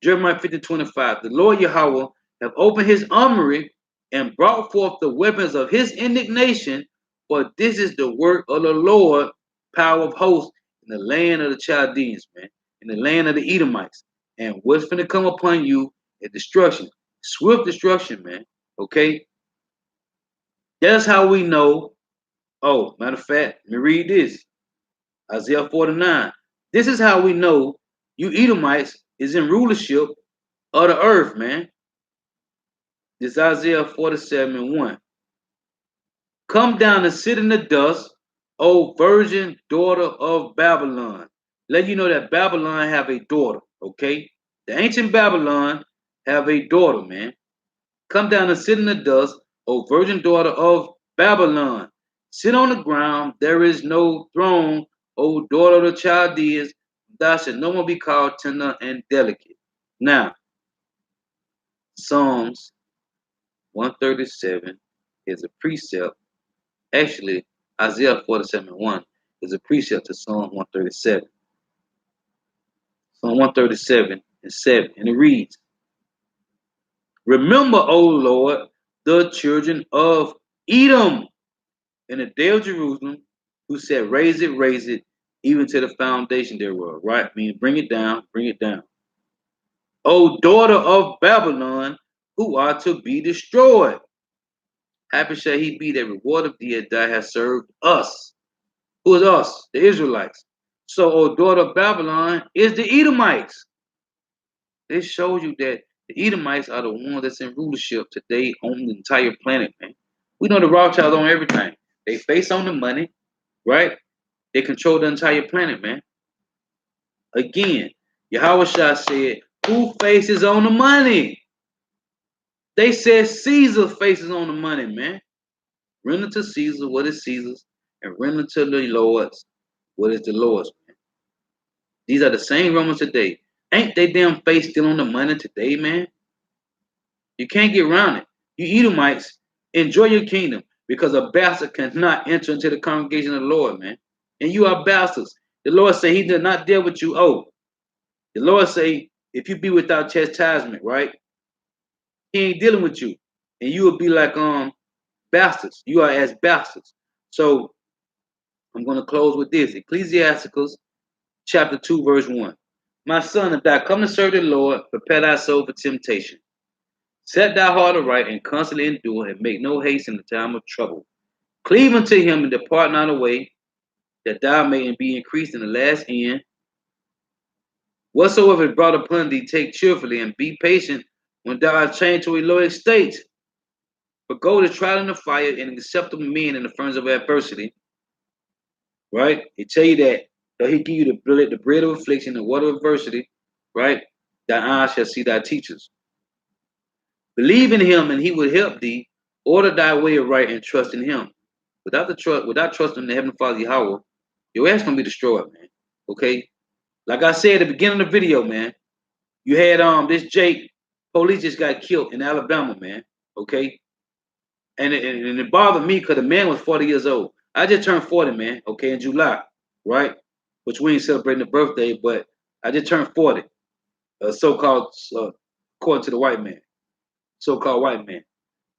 Jeremiah 50 and 25. "The Lord Yahweh have opened his armory and brought forth the weapons of his indignation, for this is the work of the Lord, power of hosts, in the land of the Chaldeans, man, in the land of the Edomites. And what's going to come upon you is destruction, swift destruction, man." Okay, that's how we know. Oh, matter of fact, let me read this. Isaiah 49. "This is how we know you Edomites is in rulership of the earth, man." This Isaiah 47 and 1. "Come down and sit in the dust, O virgin daughter of Babylon." Let you know that Babylon have a daughter, okay? The ancient Babylon have a daughter, man. "Come down and sit in the dust, O virgin daughter of Babylon. Sit on the ground, there is no throne, O daughter of the Chaldeans. Thou shalt no more be called tender and delicate." Now, Psalms 137 is a precept. Actually, Isaiah 47:1 is a precept to Psalm 137. Psalm 137:7. And it reads, Remember, O Lord, the children of Edom in the day of Jerusalem, who said, raise it, even to the foundation thereof. Right? I mean, bring it down, bring it down. O daughter of Babylon, who are to be destroyed. Happy shall he be that reward of thee that has served us. Who is us? The Israelites. So, O daughter of Babylon is the Edomites. This shows you that the Edomites are the ones that's in rulership today on the entire planet, man. We know the Rothschilds on everything. They face on the money, right? They control the entire planet, man. Again, Yahweh Shah said, who faces on the money? They said Caesar faces on the money, man. Render to Caesar what is Caesar's, and render to the Lord's what is the Lord's, man. These are the same Romans today. Ain't they damn face still on the money today, man? You can't get around it. You Edomites, enjoy your kingdom because a bastard cannot enter into the congregation of the Lord, man. And you are bastards. The Lord say he did not deal with you. Oh, the Lord say if you be without chastisement, right? He ain't dealing with you. And you will be like bastards. You are as bastards. So I'm going to close with this. Ecclesiasticus chapter 2, verse 1. My son, if thou come to serve the Lord, prepare thy soul for temptation. Set thy heart aright and constantly endure, and make no haste in the time of trouble. Cleave unto him and depart not away, that thou mayest be increased in the last end. Whatsoever is brought upon thee, take cheerfully, and be patient when thou art changed to a low estate. For gold is tried in the fire, and acceptable men in the furnace of adversity. Right? He tell you that, so he give you the bread of affliction, the water of adversity, right? Thy eyes shall see thy teachers. Believe in him, and he will help thee. Order thy way aright and trust in him. Without trusting in the Heavenly Father Yahweh, your ass gonna be destroyed, man. Okay? Like I said at the beginning of the video, man, you had this Jake, police just got killed in Alabama, man. Okay? And it bothered me because the man was 40 years old. I just turned 40, man, okay, in July, right? Which we ain't celebrating the birthday, but I just turned 40. So-called according to the white man. So-called white man.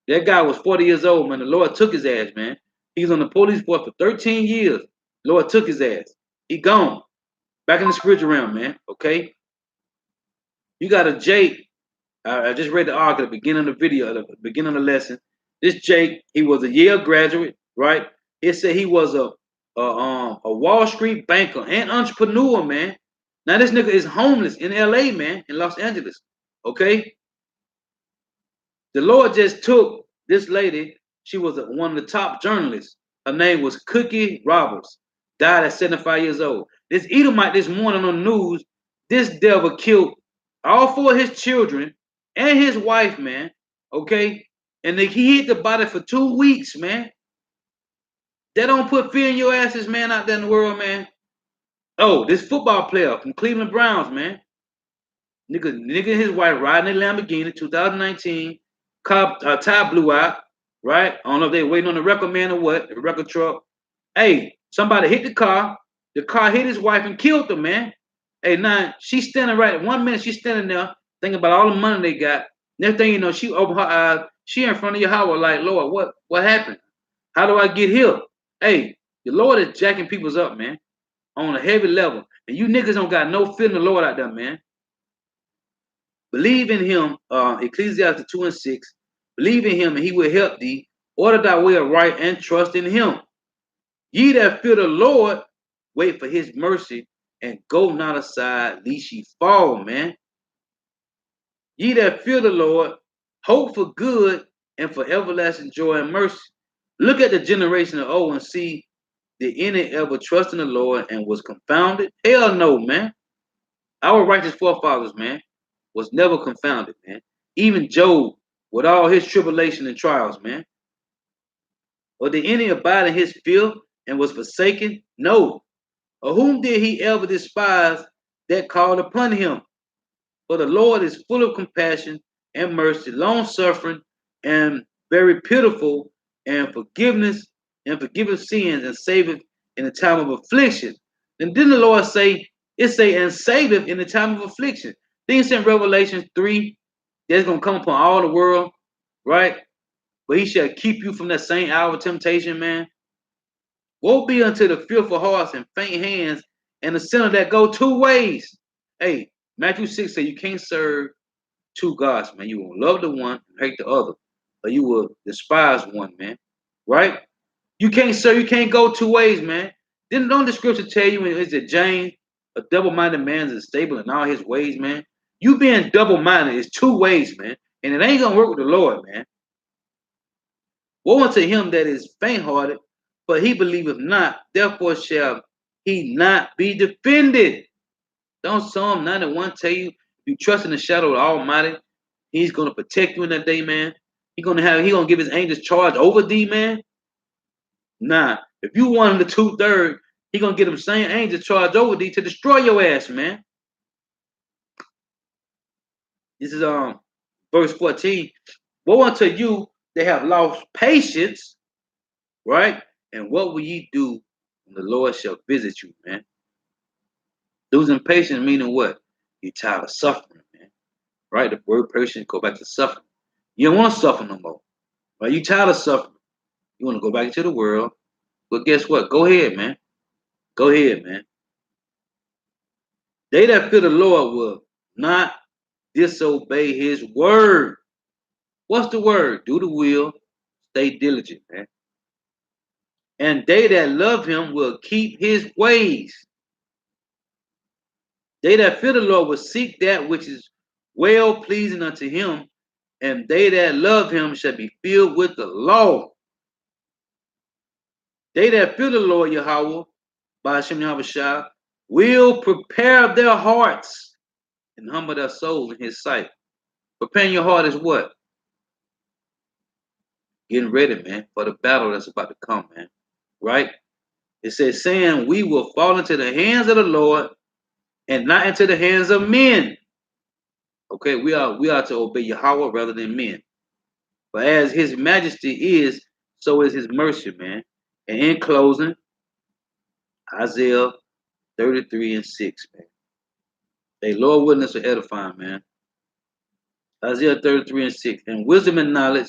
That guy was 40 years old, man. The Lord took his ass, man. He was on the police force for 13 years. The Lord took his ass. He gone. Back in the spiritual realm, man. Okay? You got a Jake. I just read the article at the beginning of the video, at the beginning of the lesson. This Jake, he was a Yale graduate, right? It said he was a Wall Street banker and entrepreneur, man. Now this nigga is homeless in LA, man, in Los Angeles. Okay? The Lord just took this lady. She was one of the top journalists. Her name was Cookie Roberts. Died at 75 years old. This Edomite this morning on the news, this devil killed all four of his children and his wife, man. Okay? And he hid the body for 2 weeks, man. That don't put fear in your asses, man, out there in the world, man. Oh, this football player from Cleveland Browns, man. Nigga and his wife riding a Lamborghini, 2019. Tire blew out, right? I don't know if they waiting on the record man or what, the record truck. Hey, somebody hit the car. The car hit his wife and killed them, man. Hey, now she's standing right. 1 minute she's standing there thinking about all the money they got. Next thing you know, she opened her eyes. She in front of your house like, Lord, what happened? How do I get here? Hey, the Lord is jacking people's up, man, on a heavy level. And you niggas don't got no fear in the Lord out there, man. Believe in him, Ecclesiastes 2:6. Believe in him, and he will help thee. Order thy way aright and trust in him. Ye that fear the Lord, wait for his mercy, and go not aside, lest ye fall, man. Ye that fear the Lord, hope for good and for everlasting joy and mercy. Look at the generation of old and see, did any ever trust in the Lord and was confounded? Hell no, man. Our righteous forefathers, man, was never confounded, man. Even Job, with all his tribulation and trials, man. Or did any abide in his fear and was forsaken? No. Or whom did he ever despise that called upon him? For the Lord is full of compassion and mercy, long suffering, and very pitiful, and forgiveness, and forgiveth sins, and saveth in the time of affliction. And then the Lord say, it say, and saveth in the time of affliction. Things in Revelation 3, that's gonna come upon all the world, right? But he shall keep you from that same hour of temptation, man. Woe be unto the fearful hearts and faint hands, and the sinner that go two ways. Hey, Matthew 6 say you can't serve two gods, man. You will love the one and hate the other, or you will despise one, man. Right? You can't serve, you can't go two ways, man. Didn't don't the scripture tell you when it's a James, a double-minded man is stable in all his ways, man? You being double-minded is two ways, man. And it ain't gonna work with the Lord, man. Woe unto him that is faint-hearted, for he believeth not, therefore shall he not be defended. Don't Psalm 91 tell you, you trust in the shadow of the Almighty, he's gonna protect you in that day, man. He gonna give his angels charge over thee, man. Nah, if you one of the 2/3, he gonna get them same angels charge over thee to destroy your ass, man. This is verse 14. Woe unto you that have lost patience, right? And what will ye do when the Lord shall visit you, man? Losing patience meaning what? You're tired of suffering, man. Right? The word patience go back to suffering. You don't want to suffer no more. Right? You tired of suffering. You want to go back into the world. But guess what? Go ahead, man. Go ahead, man. They that fear the Lord will not disobey his word. What's the word? Do the will. Stay diligent, man. And they that love him will keep his ways. They that fear the Lord will seek that which is well pleasing unto him, and they that love him shall be filled with the law. They that fear the Lord Yahweh, by Hashem Yahweh, will prepare their hearts and humble their souls in his sight. Preparing your heart is what? Getting ready, man, for the battle that's about to come, man. Right? It says, saying, we will fall into the hands of the Lord and not into the hands of men. Okay, we are to obey Yahweh rather than men. But as his majesty is, so is his mercy, man. And in closing, Isaiah 33 and 6, man. Hey, Lord, witness will edify, man. Isaiah 33 and 6. And wisdom and knowledge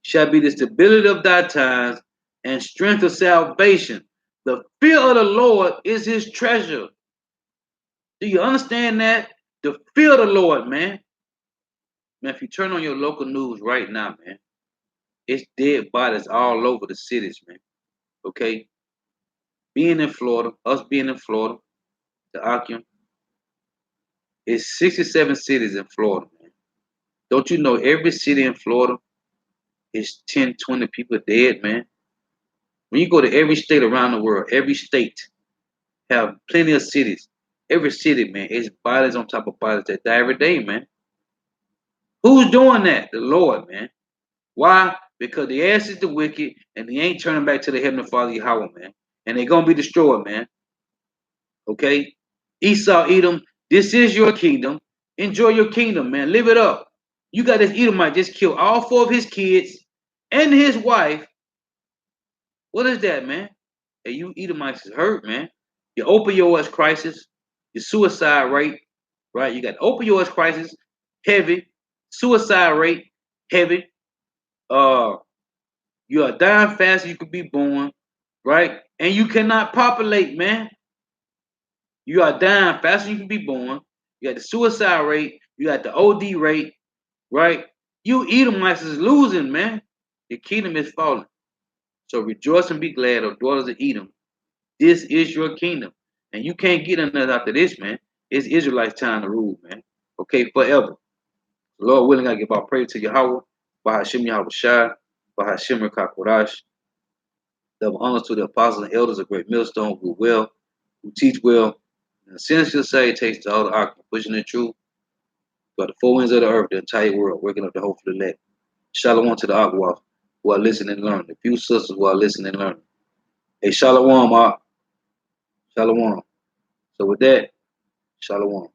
shall be the stability of thy times and strength of salvation. The fear of the Lord is his treasure. Do you understand that? The fear of the Lord, man. Man, if you turn on your local news right now, man, it's dead bodies all over the cities, man. Okay? Being in Florida, us being in Florida, the Occhio, it's 67 cities in Florida, man. Don't you know every city in Florida is 10, 20 people dead, man? When you go to every state around the world, every state have plenty of cities. Every city, man, is bodies on top of bodies that die every day, man. Who's doing that? The Lord, man. Why? Because the ass is the wicked, and they ain't turning back to the Heavenly Father Yahweh, man. And they're gonna be destroyed, man. Okay? Esau, Edom, this is your kingdom. Enjoy your kingdom, man. Live it up. You got this Edomite just killed all 4 of his kids and his wife. What is that, man? Hey, you Edomites is hurt, man. Your opioid crisis, your suicide rate, right? You got opioid crisis, heavy, suicide rate, heavy. You are dying faster you could be born, right? And you cannot populate, man. You are dying faster you can be born. You got the suicide rate. You got the OD rate, right? You Edomites is losing, man. The kingdom is falling. So rejoice and be glad, O daughters of Edom. This is your kingdom. And you can't get another after this, man. It's Israelites' time to rule, man. Okay, forever. Lord willing, I give our praise to Yahweh, by Hashem Yahweh Shai, by Hashem Rekakorash. Double honors to the apostles and elders of Great Millstone who well, who teach well, and essentially salutations to all the occupants pushing the truth, but the 4 winds of the earth, the entire world, waking up the hope for the elect. Shalom to the Aqua who are listening and learning, the few sisters who are listening and learning. Hey, Shalom, Shalom. So with that, Shalom.